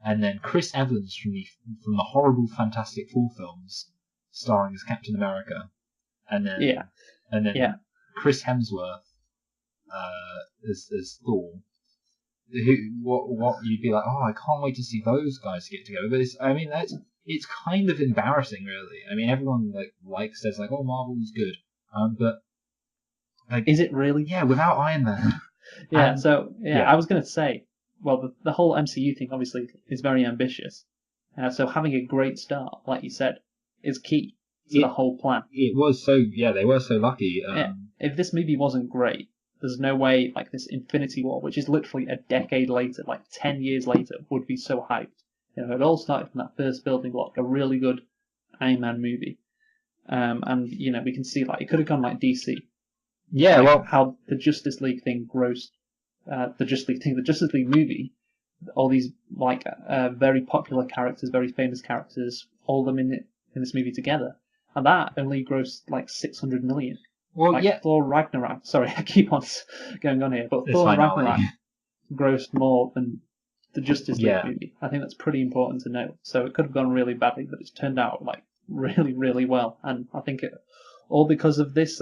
and then Chris Evans from the horrible Fantastic Four films starring as Captain America, and then Chris Hemsworth as Thor. What you'd be like? Oh, I can't wait to see those guys get together. But it's kind of embarrassing, really. I mean, everyone says oh, Marvel's good, but is it really? Yeah, without Iron Man. Yeah. I was going to say, well, the whole MCU thing obviously is very ambitious. So having a great start, like you said, is key to the whole plan. It was they were so lucky. If this movie wasn't great, there's no way this Infinity War, which is literally a decade later, 10 years later, would be so hyped. It all started from that first building block, a really good Iron Man movie. And we can see it could have gone like DC. Yeah, how the Justice League thing grossed, the Justice League movie, all these very popular characters, very famous characters, all of them in this movie together, and that only grossed 600 million. Well, Thor Ragnarok. Sorry, I keep on going on here, but Thor Ragnarok grossed more than the Justice League movie. I think that's pretty important to note. So it could have gone really badly, but it's turned out really, really well, and I think it all because of this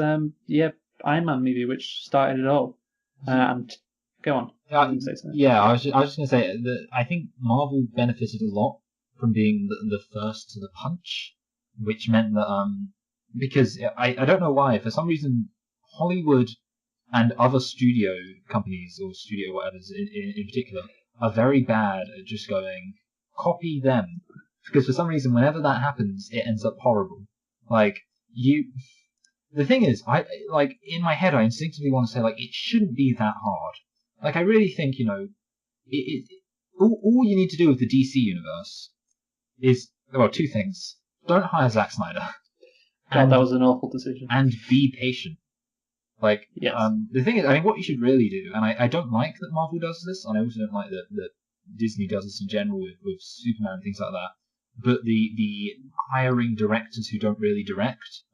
Iron Man movie, which started it all. And go on. I was just going to say that I think Marvel benefited a lot from being the first to the punch, which meant that because I don't know why, for some reason Hollywood and other studio companies or studio whatever in particular are very bad at just going copy them, because for some reason whenever that happens it ends up horrible. The thing is, I in my head I instinctively want to say it shouldn't be that hard. I really think all you need to do with the DC universe is two things: don't hire Zack Snyder. God, that was an awful decision. And be patient. Yes. The thing is, what you should really do, and I don't like that Marvel does this, and I also don't like that Disney does this in general with Superman and things like that. But the hiring directors who don't really direct,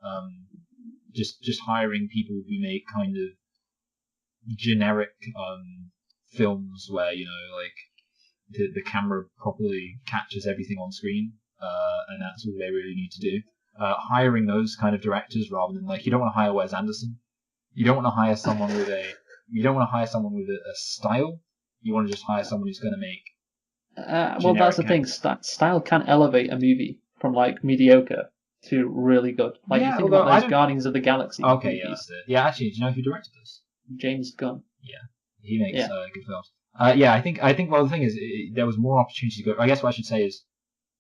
just hiring people who make kind of generic films where the camera properly captures everything on screen, and that's all they really need to do. Hiring those kind of directors rather than you don't want to hire Wes Anderson. You don't want to hire someone with a style. You want to just hire someone who's going to make. Well, that's the thing. Style can elevate a movie from mediocre to really good. You think about those Guardians of the Galaxy. Okay, yeah, that's it. Yeah, actually, do you know who directed this? James Gunn. Yeah, he makes good films. I think. Well, the thing is, there was more opportunity to go. I guess what I should say is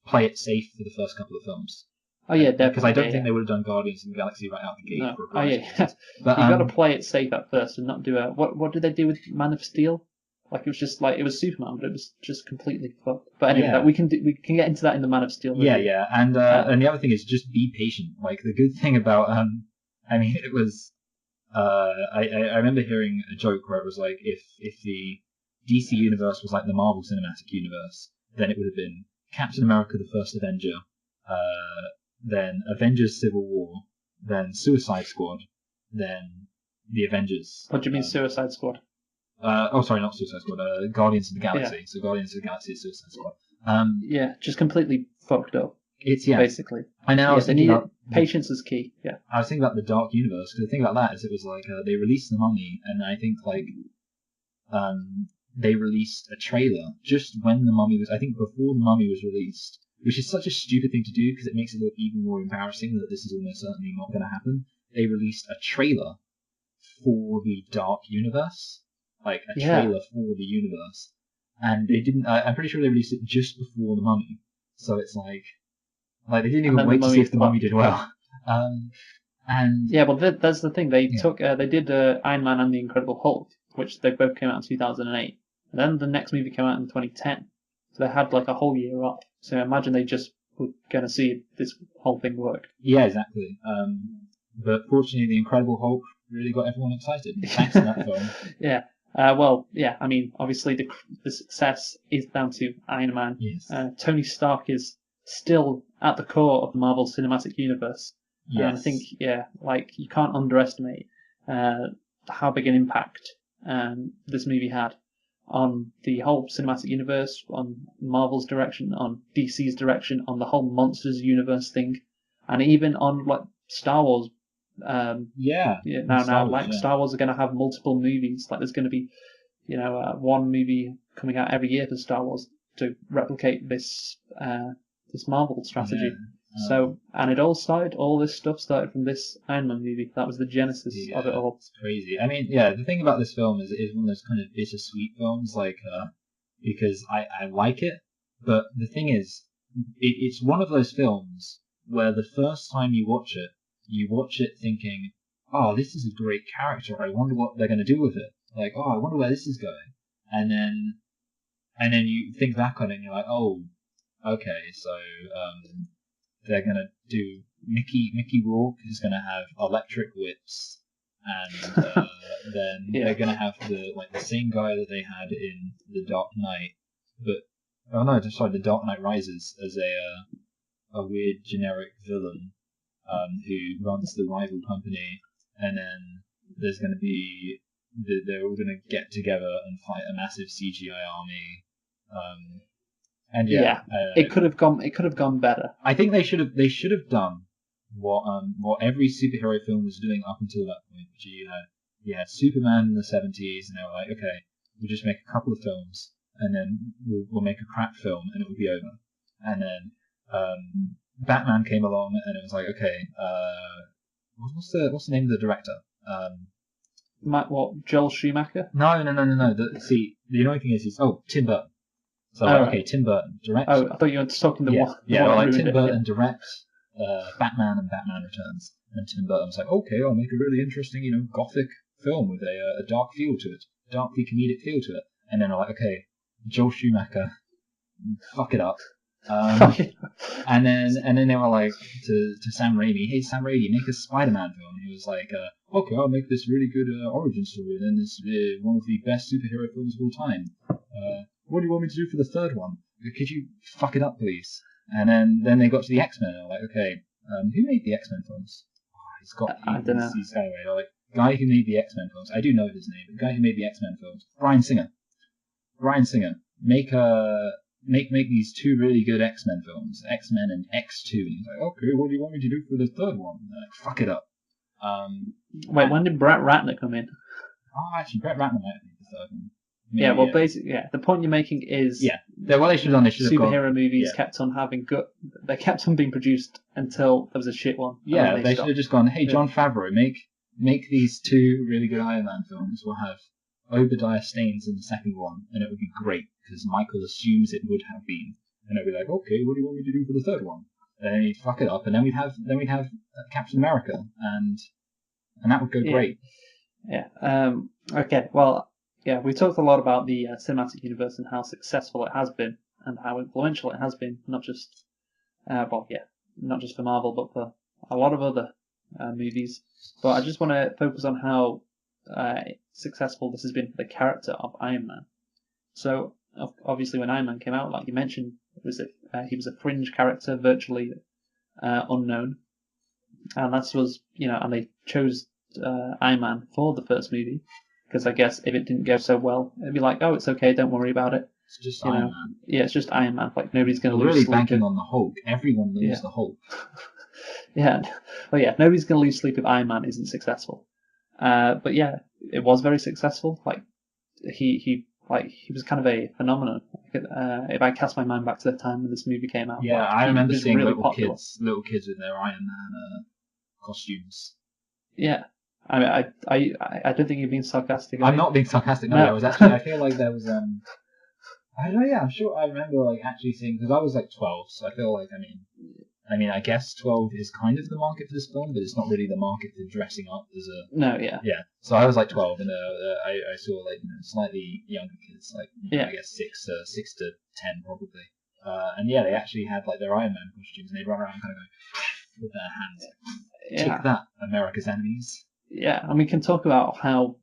play it safe for the first couple of films. Oh yeah, definitely. Because I don't think they would have done Guardians of the Galaxy right out the gate. No. For a But you got to play it safe at first and not do a. What did they do with Man of Steel? It was just it was Superman, but it was just completely fucked. But anyway, we can get into that in the Man of Steel movie. Yeah, and the other thing is just be patient. The good thing about it was I remember hearing a joke where it was if the DC universe was like the Marvel Cinematic Universe, then it would have been Captain America: The First Avenger, then Avengers: Civil War, then Suicide Squad, then the Avengers. What do you mean Suicide Squad? Sorry, not Suicide Squad. Guardians of the Galaxy. Yeah. So Guardians of the Galaxy is Suicide Squad. Just completely fucked up. It's basically. I know. I was thinking about patience is key. Yeah. I was thinking about the Dark Universe, because the thing about that is it was they released The Mummy, and I think they released a trailer just when The Mummy was. I think before The Mummy was released, which is such a stupid thing to do because it makes it look even more embarrassing that this is almost certainly not going to happen. They released a trailer for the Dark Universe. A trailer for the universe. and they didn't. I'm pretty sure they released it just before the Mummy, so it's like they didn't even wait to see if the Mummy did well. And yeah, well, that's the thing. They Yeah. they did Iron Man and the Incredible Hulk, which they both came out in 2008, and then the next movie came out in 2010. So they had like a whole year off. So imagine they just were going to see if this whole thing worked. yeah, exactly. But fortunately, the Incredible Hulk really got everyone excited. Thanks to that film. Yeah. Well, yeah. I mean, obviously the success is down to Iron Man. Yes. Tony Stark is still at the core of the Marvel Cinematic Universe. Yes. And I think, yeah, like you can't underestimate how big an impact this movie had on the whole cinematic universe, on Marvel's direction, on DC's direction, on the whole Monsters universe thing, and even on like Star Wars. Yeah. Now, Star Wars are going to have multiple movies. Like there's going to be, one movie coming out every year for Star Wars to replicate this Marvel strategy. Yeah. So, and all this stuff started from this Iron Man movie. That was the genesis of it all. It's crazy. I mean, yeah, the thing about this film is it's one of those kind of bittersweet films, because I like it, but the thing is, it's one of those films where the first time you watch it thinking, oh, this is a great character. I wonder what they're going to do with it. Like, oh, I wonder where this is going. And then you think back on it and you're like, oh, okay, so they're gonna do Mickey Rourke is gonna have electric whips, and then they're gonna have the same guy that they had in The Dark Knight, The Dark Knight Rises as a weird generic villain who runs the rival company, and then there's gonna be they're all gonna get together and fight a massive CGI army. And it could have gone better. I think they should have done what every superhero film was doing up until that point. Which you had Superman in the 70s, and they were like, okay, we'll just make a couple of films, and then we'll make a crap film, and it will be over. And then Batman came along, and it was like, okay, what's the name of the director? Joel Schumacher? No. The annoying thing is Tim Burton. So Tim Burton direct. Oh, I thought you were talking the one. Tim Burton direct Batman and Batman Returns, and Tim Burton was like, okay, I'll make a really interesting, gothic film with a dark feel to it, darkly comedic feel to it. And then I'm like, okay, Joel Schumacher, fuck it up. And then they were like to Sam Raimi, hey Sam Raimi, make a Spider-Man film. He was like, okay, I'll make this really good origin story, and then it's one of the best superhero films of all time. What do you want me to do for the third one? Could you fuck it up, please? And then they got to the X-Men, and I'm like, okay, who made the X-Men films? I don't know. He's anyway, guy who made the X-Men films. I do know his name, but the guy who made the X-Men films, Bryan Singer. Make these two really good X-Men films, X-Men and X2. And he's like, okay, what do you want me to do for the third one? And they're like, fuck it up. Wait, when did Brett Ratner come in? Oh, actually, Brett Ratner might have made the third one. Maybe, basically, the point you're making is what they should have done. They should have superhero movies kept on having good. They kept on being produced until there was a shit one. Yeah, they should have just gone, hey, Jon Favreau, make these two really good Iron Man films. We'll have Obadiah Staines in the second one, and it would be great because Michael assumes it would have been, and it'd be like, okay, what do you want me to do for the third one? And then he'd fuck it up, and then we'd have Captain America, and that would go great. Yeah. Okay. Well. Yeah, we talked a lot about the cinematic universe and how successful it has been and how influential it has been, not just for Marvel, but for a lot of other movies. But I just want to focus on how successful this has been for the character of Iron Man. So, obviously, when Iron Man came out, like you mentioned, he was a fringe character, virtually unknown, and and they chose Iron Man for the first movie. Because I guess if it didn't go so well, it'd be like, oh, it's okay, don't worry about it. It's just Iron Man. Yeah, it's just Iron Man. Like nobody's going to lose. Really banking on the Hulk. Everyone knows the Hulk. Nobody's going to lose sleep if Iron Man isn't successful. But yeah, it was very successful. Like he was kind of a phenomenon. If I cast my mind back to the time when this movie came out, I remember seeing really little kids with their Iron Man costumes. Yeah. I mean, I don't think you're being sarcastic. I'm not being sarcastic. No, I was actually. I feel like there was I don't know. Yeah, I'm sure. I remember like actually seeing because I was like 12, so I feel like I guess 12 is kind of the market for this film, but it's not really the market for dressing up as a No, yeah. yeah. So I was like 12, and I saw like slightly younger kids, like Yeah. I guess 6 to 10 probably. And yeah, they actually had like their Iron Man costumes, and they'd run around kind of going with their hands. Yeah. Take that, America's enemies. Yeah, and we can talk about how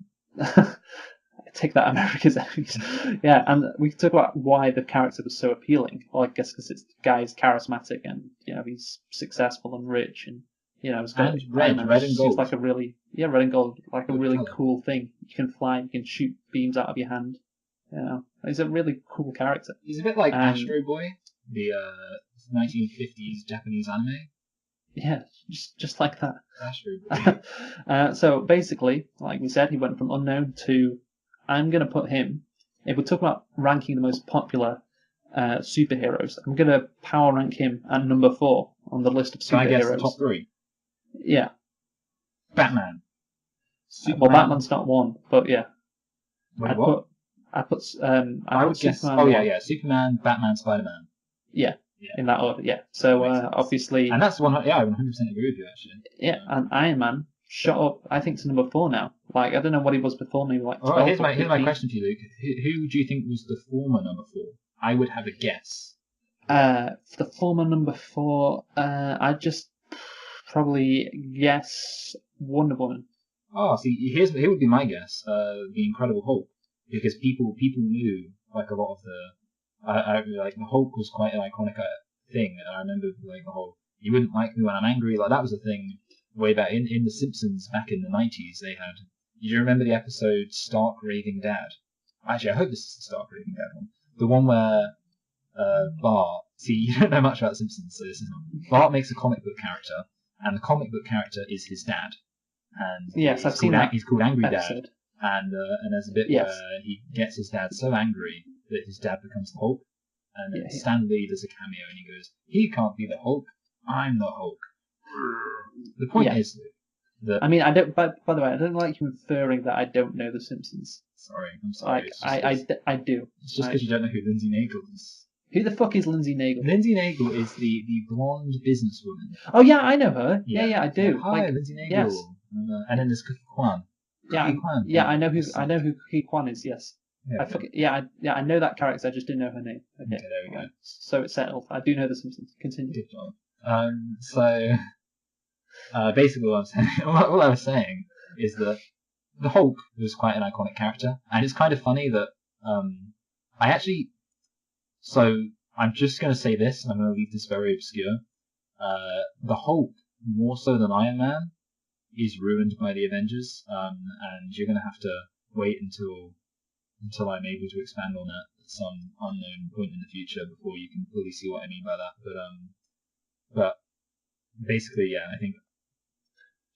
take that America's enemies. Yeah, and we can talk about why the character was so appealing. Well, I guess because it's the guy's charismatic and he's successful and rich and it's got And red and seems gold. like a really red and gold, like a Good really colour. cool thing. You can fly, you can shoot beams out of your hand. He's a really cool character. He's a bit like Astro Boy, the 1950s Japanese anime. Yeah, just like that. Astro Boy. So basically, like we said, he went from unknown to I'm going to put him. If we're talking about ranking the most popular superheroes, I'm going to power rank him at number 4 on the list of superheroes. Can I guess the top 3? Yeah. Batman. Superman. Well, Batman's not one, but yeah. Wait, what? I put guess. Superman. Oh yeah, Superman, Batman, Spider-Man. Yeah. In that order, yeah. So obviously, and that's one. Yeah, I 100% agree with you actually. Yeah, and Iron Man shot up, I think, to number 4 now. Like I don't know what he was before, maybe like 12. Here's my question for you, Luke. Who do you think was the former number 4? I would have a guess. The former number 4, I'd just probably guess Wonder Woman. Oh, see, here would be my guess. The Incredible Hulk, because people knew like a lot of the. I like the Hulk was quite an iconic thing, and I remember like the whole "you wouldn't like me when I'm angry" like that was a thing way back in The Simpsons back in the 90s. They had. Do you remember the episode Stark Raving Dad? Actually, I hope this is the Stark Raving Dad one. The one where Bart. See, you don't know much about The Simpsons, so this is not. Bart makes a comic book character, and the comic book character is his dad. And yes, I've seen that. He's called Angry episode. Dad, and there's a bit where he gets his dad so angry that his dad becomes the Hulk, and Stan Lee does a cameo, and he goes, "He can't be the Hulk. I'm the Hulk." The point is that I mean, I don't. By the way, I don't like you inferring that I don't know The Simpsons. Sorry, I'm sorry. Like, I do. It's just because you don't know who Lindsay Naegle is. Who the fuck is Lindsay Naegle? Lindsay Naegle is the blonde businesswoman. Oh yeah, I know her. Yeah, I do. Hi, Lindsay Naegle. Yes. And then there's Cookie Kwan. I know who Cookie Kwan is. Yes. I know that character. I just didn't know her name. Okay, there we go. So it's settled. I do know The Simpsons. Continue. Good job. So basically, what I was saying is that the Hulk was quite an iconic character, and it's kind of funny that I actually. So I'm just going to say this, and I'm going to leave this very obscure. The Hulk, more so than Iron Man, is ruined by the Avengers, and you're going to have to wait until I'm able to expand on that at some unknown point in the future before you can fully see what I mean by that. But basically, yeah, I think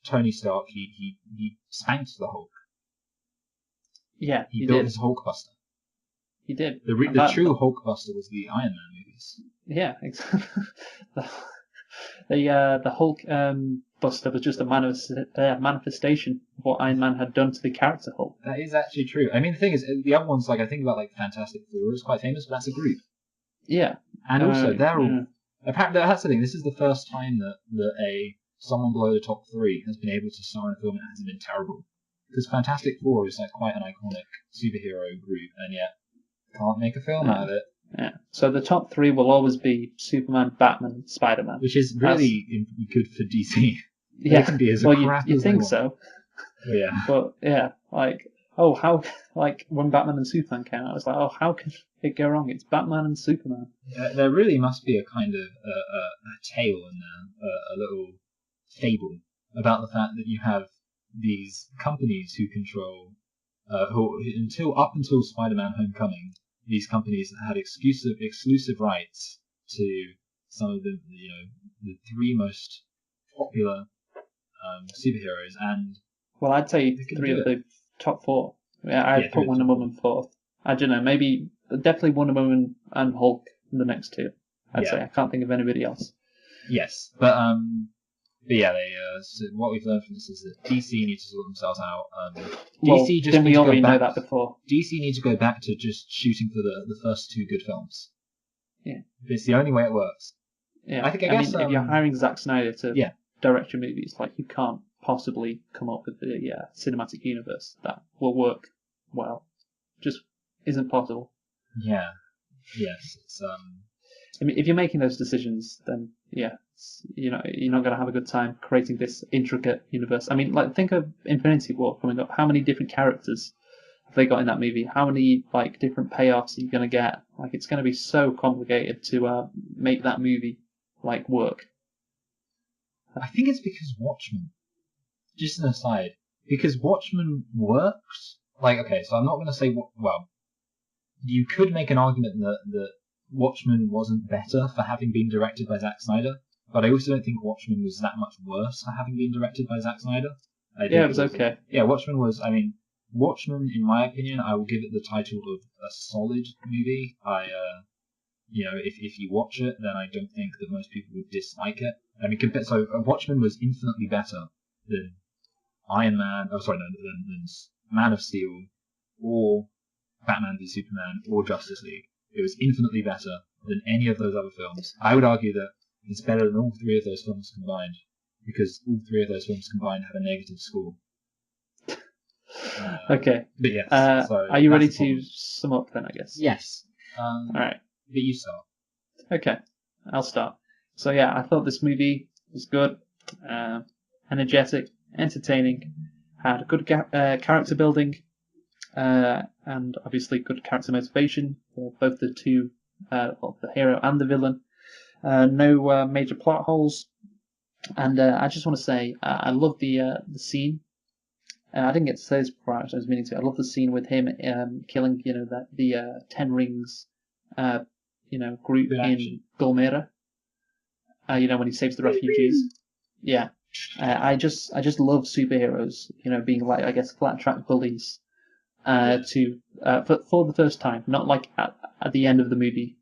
Tony Stark he spanked the Hulk. Yeah, he built his Hulkbuster. He did. The true Hulkbuster was the Iron Man movies. Yeah, exactly. The Hulk Buster was just a manifestation of what Iron Man had done to the character Hulk. That is actually true. I mean, the thing is, the other ones, like I think about like Fantastic Four, is quite famous, but that's a group. Yeah. And also, they're all. Apparently, that's the thing. This is the first time that someone below the top 3 has been able to star in a film that hasn't been terrible. Because Fantastic Four is like quite an iconic superhero group, and yet can't make a film out of it. Yeah. So the top 3 will always be Superman, Batman, Spider-Man. Which is really good for DC. Yeah. They can be as crap you as think they so? Yeah. But yeah, how when Batman and Superman came out, I was like, how can it go wrong? It's Batman and Superman. There really must be a kind of a tale in there, a little fable about the fact that you have these companies who control, up until Spider-Man: Homecoming, these companies had exclusive rights to some of the the 3 most popular superheroes, and I'd say 3 of the top 4. Yeah, I'd put Wonder Woman 4th. I don't know, maybe definitely Wonder Woman and Hulk in the next 2. I'd say I can't think of anybody else. Yes, but But yeah, so what we've learned from this is that DC need to sort themselves out. Well, DC just didn't need we to already go know back. that before? DC need to go back to just shooting for the first 2 good films. Yeah. It's the only way it works. Yeah, I guess, mean, if you're hiring Zack Snyder to yeah. direct your movies, like you can't possibly come up with the cinematic universe that will work well. Just isn't possible. Yeah. Yes. It's I mean, if you're making those decisions, then yeah, you're not going to have a good time creating this intricate universe. I mean, like think of Infinity War coming up. How many different characters have they got in that movie? How many like different payoffs are you going to get? Like it's going to be so complicated to make that movie like work. I think it's because Watchmen. Just an aside, because Watchmen works. Like, okay, so I'm not going to say well. You could make an argument that Watchmen wasn't better for having been directed by Zack Snyder, but I also don't think Watchmen was that much worse for having been directed by Zack Snyder. Yeah, it was okay. Yeah, Watchmen was. I mean, Watchmen, in my opinion, I will give it the title of a solid movie. If you watch it, then I don't think that most people would dislike it. I mean, Watchmen was infinitely better than Iron Man. Oh, sorry, no, than Man of Steel, or Batman v Superman, or Justice League. It was infinitely better than any of those other films. I would argue that it's better than all 3 of those films combined, because all 3 of those films combined have a negative score. Okay. But yes. So are you ready to sum up then, I guess? Yes. All right. But you start. Okay. I'll start. So yeah, I thought this movie was good, energetic, entertaining, had good character building, and obviously good character motivation for both the two, the hero and the villain. No major plot holes, and I just want to say I love the scene. I didn't get to say this before. I was meaning to. I love the scene with him killing, the 10 Rings, group in Gulmira. When he saves the refugees. Yeah. I just love superheroes. Being like, I guess, flat track bullies. For the first time, not like at the end of the movie,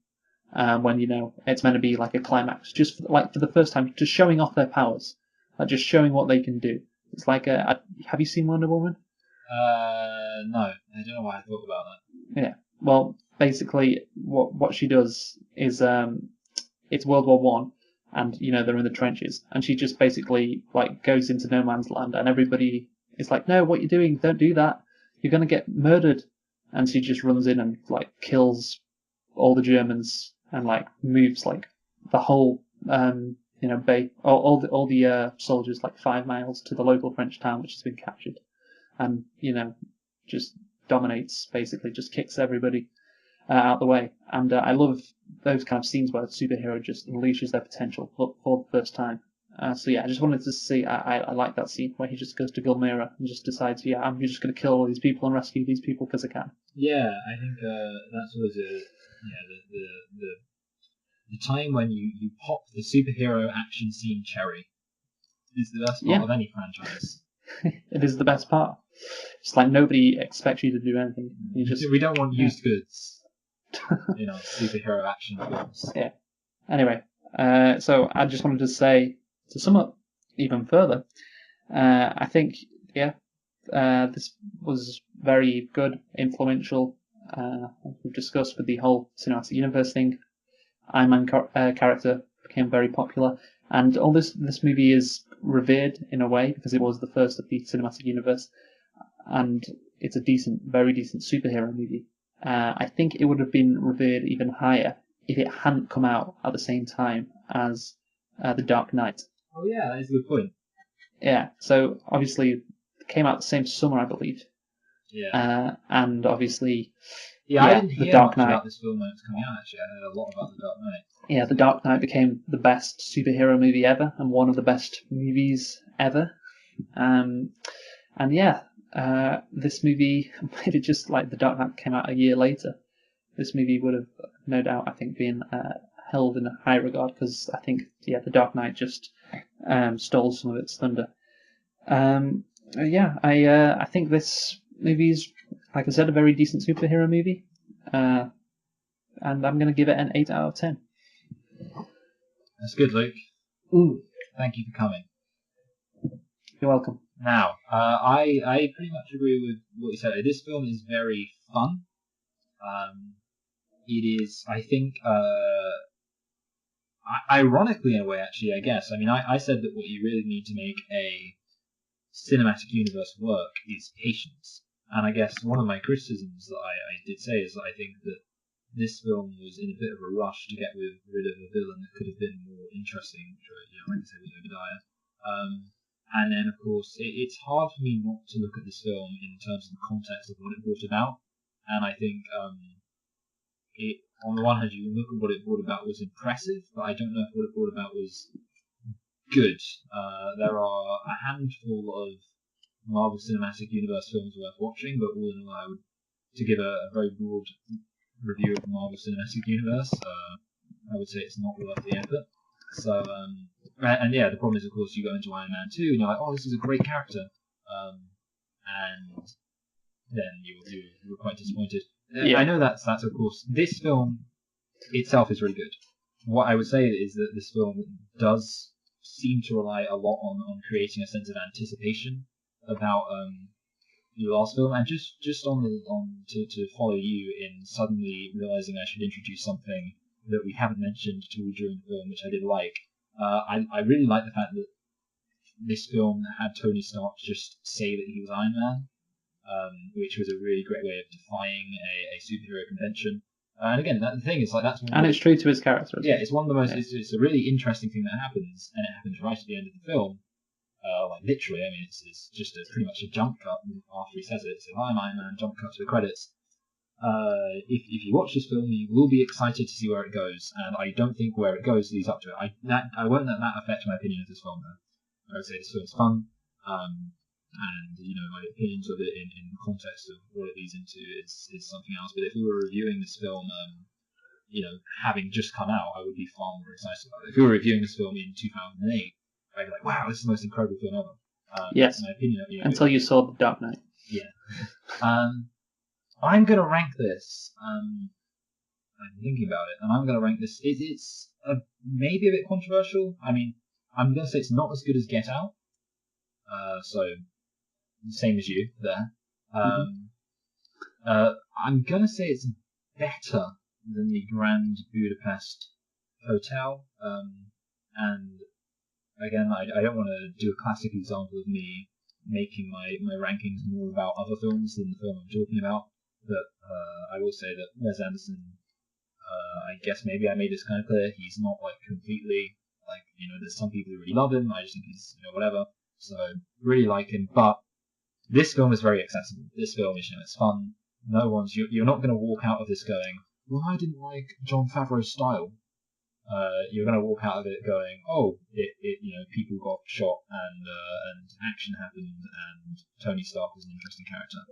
when it's meant to be like a climax. Just for the first time, just showing off their powers, like just showing what they can do. It's like have you seen Wonder Woman? No, I don't know why I thought about that. Yeah. Well, basically, what she does is it's World War One, and they're in the trenches, and she just basically like goes into no man's land, and everybody is like, "No, what are you doing? Don't do that. You're gonna get murdered." And she just runs in and like kills all the Germans and like moves like the whole bay, all the soldiers like 5 miles to the local French town which has been captured, and just dominates, basically just kicks everybody out the way. And I love those kind of scenes where a superhero just unleashes their potential for the first time. So yeah, I just wanted to see. I like that scene where he just goes to Gulmira and just decides, yeah, I'm just going to kill all these people and rescue these people because I can. Yeah, I think that's always the time when you pop the superhero action scene cherry is the best part of any franchise. It is the best part. It's like nobody expects you to do anything. We don't want used goods in our superhero action films. Yeah. Anyway, so I just wanted to say, to sum up even further, I think, this was very good, influential. We've discussed with the whole cinematic universe thing. Iron Man character became very popular, and all this movie is revered in a way because it was the first of the cinematic universe, and it's a very decent superhero movie. I think it would have been revered even higher if it hadn't come out at the same time as The Dark Knight. Oh yeah, that is a good point. Yeah, so obviously it came out the same summer, I believe. Yeah. And obviously, I didn't hear The Dark much Knight. About this film when it was coming out. Actually, I heard a lot about The Dark Knight. Yeah, The Dark Knight became the best superhero movie ever and one of the best movies ever. This movie, maybe just like The Dark Knight came out a year later, this movie would have no doubt, I think, been held in a high regard because I think, The Dark Knight just stole some of its thunder. I think this movie is, like I said, a very decent superhero movie. And I'm going to give it an 8 out of 10. That's good, Luke. Ooh. Thank you for coming. You're welcome. Now, I pretty much agree with what you said. This film is very fun. It is, I think, ironically in a way, actually, I guess. I mean, I said that what you really need to make a cinematic universe work is patience. And I guess one of my criticisms that I did say is that I think that this film was in a bit of a rush to get rid of a villain that could have been more interesting, which, like I said, was Obadiah. And then, of course, it's hard for me not to look at this film in terms of the context of what it brought about. And I think on the one hand, you can look at what it brought about was impressive, but I don't know if what it brought about was good. There are a handful of Marvel Cinematic Universe films worth watching, but all in all, to give a very broad review of the Marvel Cinematic Universe, I would say it's not worth the effort. So, and yeah, the problem is, of course, you go into Iron Man 2 and you're like, oh, this is a great character, and then you're quite disappointed. Yeah. I know that's of course, this film itself is really good. What I would say is that this film does seem to rely a lot on creating a sense of anticipation about your last film, and just to follow you in suddenly realizing I should introduce something that we haven't mentioned at all during the film, which I did like. I really like the fact that this film had Tony Stark just say that he was Iron Man, which was a really great way of defying a superhero convention. And again, the thing is, like, that's one it's true to his character. Yeah, it's one of the most. Yeah. It's a really interesting thing that happens, and it happens right at the end of the film. Like literally, I mean, it's just pretty much a jump cut after he says it. So I'm Iron Man, jump cut to the credits. If you watch this film, you will be excited to see where it goes, and I don't think where it goes leads up to it. I won't let that affect my opinion of this film, though. I would say this film's fun, and my opinions of it in the context of what it leads into is something else. But if we were reviewing this film, having just come out, I would be far more excited about it. If we were reviewing this film in 2008, I'd be like, wow, this is the most incredible film ever. Yes. My opinion, until you saw The Dark Knight. Yeah. I'm going to rank this. I'm thinking about it, and I'm going to rank this. It's maybe a bit controversial. I mean, I'm going to say it's not as good as Get Out. So, same as you there. I'm going to say it's better than the Grand Budapest Hotel. And again, I don't want to do a classic example of me making my rankings more about other films than the film I'm talking about. But I will say that Wes Anderson, I guess maybe I made this kind of clear, he's not like completely, like, there's some people who really love him, I just think he's, whatever. So, really like him, but this film is very accessible. This film is, it's fun. You're not going to walk out of this going, well, I didn't like Jon Favreau's style. You're going to walk out of it going, oh, people got shot and action happened and Tony Stark was an interesting character.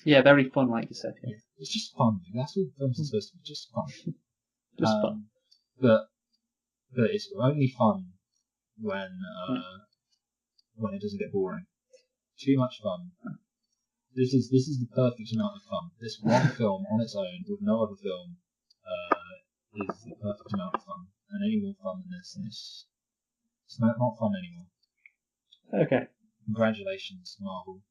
Yeah, very fun, like you said. Yeah. It's just fun. That's what films are supposed to be, just fun. Just fun. But it's only fun when it doesn't get boring. Too much fun. This is the perfect amount of fun. This one film on its own, with no other film, is the perfect amount of fun. And any more fun than this, and it's not fun anymore. Okay. Congratulations, Marvel.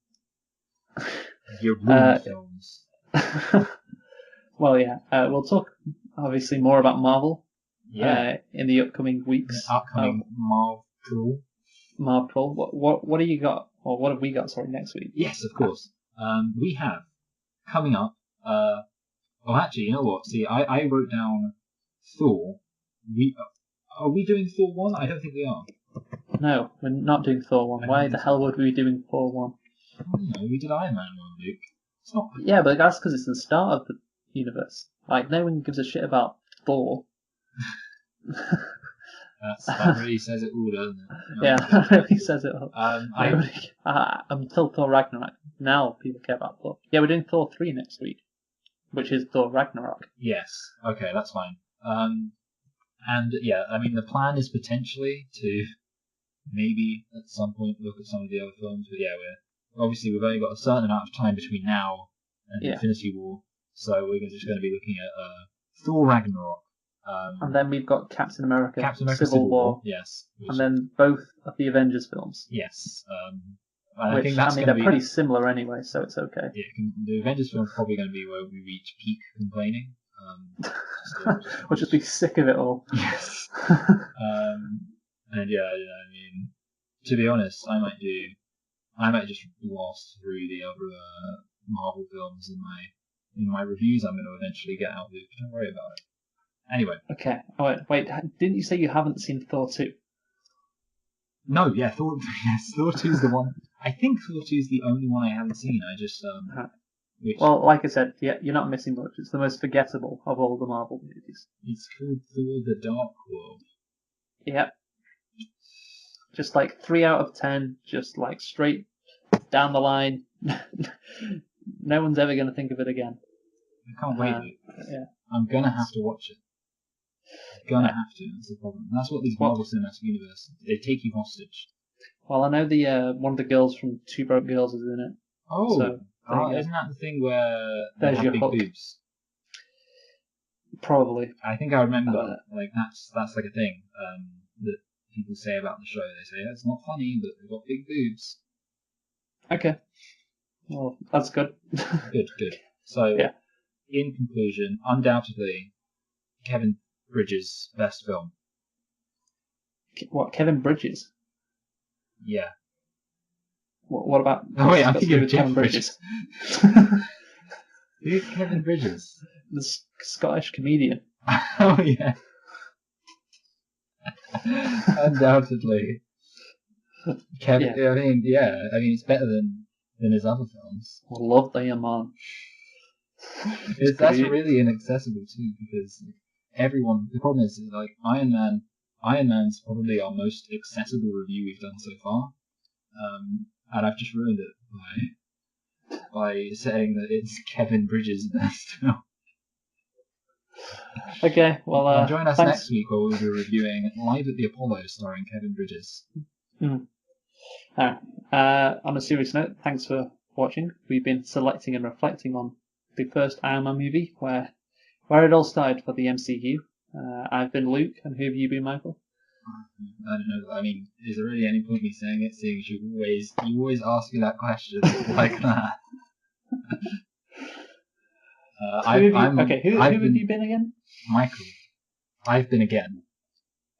You ruined films. Well, yeah. We'll talk obviously more about Marvel. Yeah. In the upcoming weeks. The upcoming Marvel. What do you got? Or what have we got? Sorry, next week. Yes, of course. We have coming up. Well, actually, you know what? See, I wrote down Thor. Are we doing Thor 1? I don't think we are. No, we're not doing Thor 1. Why the hell would we be doing Thor 1? No, we did Iron Man 1, Luke. It's not. Yeah, but that's because it's the start of the universe. Like, no one gives a shit about Thor. That really says it all, doesn't it? Yeah, that really says it all. Until Thor Ragnarok. Now people care about Thor. Yeah, we're doing Thor 3 next week, which is Thor Ragnarok. Yes. Okay, that's fine. And yeah, I mean, the plan is potentially to maybe at some point look at some of the other films, but yeah, we've only got a certain amount of time between now and Infinity War, so we're just going to be looking at Thor Ragnarok. And then we've got Captain America Civil War. Yes. And then both of the Avengers films. Yes. And I Which, think that's I mean, going to they're be pretty similar anyway, so it's okay. yeah, the Avengers film is probably going to be where we reach peak complaining. We'll just be sick of it all. Yes. And yeah, I mean, to be honest, I might just blast through the other Marvel films in my reviews. I'm going to eventually get out of it. Don't worry about it. Anyway. Okay. Oh, wait. Didn't you say you haven't seen Thor 2? No, yeah, Thor. Yes, Thor 2 is the one. I think Thor 2 is the only one I haven't seen. I just which, well, like I said, yeah, you're not missing much. It's the most forgettable of all the Marvel movies. It's called Thor: The Dark World. Yep. Just like 3 out of 10, just like straight down the line. No one's ever going to think of it again. I can't wait. Yeah. I'm gonna have to watch it. I'm gonna have to. That's the problem. That's what these Marvel Cinematic Universe. They take you hostage. Well, I know the one of the girls from Two Broke Girls is in it. Oh, so, isn't that the thing where they There's have your big hook. boobs? Probably. I think I remember. Like that's like a thing that people say about the show. They say it's not funny, but they've got big boobs. Okay. Well, that's good. Good. So, yeah. In conclusion, undoubtedly, Kevin Bridges' best film. What, Kevin Bridges? Yeah. What about? Oh wait, I'm thinking of Kevin Jeff Bridges. Who's Kevin Bridges? The Scottish comedian. Oh yeah. Undoubtedly. Kevin. Yeah. I mean, it's better than his other films. I love the man. That's really inaccessible too, because everyone. The problem is like Iron Man. Iron Man's probably our most accessible review we've done so far, and I've just ruined it by saying that it's Kevin Bridges' best film. Okay, well, join us thanks. next week where we'll be reviewing Live at the Apollo starring Kevin Bridges. On a serious note, thanks for watching. We've been selecting and reflecting on the first Iron Man movie, where it all started for the MCU. I've been Luke, and who have you been, Michael? I don't know. I mean, is there really any point me saying it, seeing as you always ask me that question like that? Who have you been again? Michael. I've been again.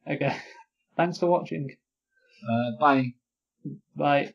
Okay. Thanks for watching. Bye. Bye.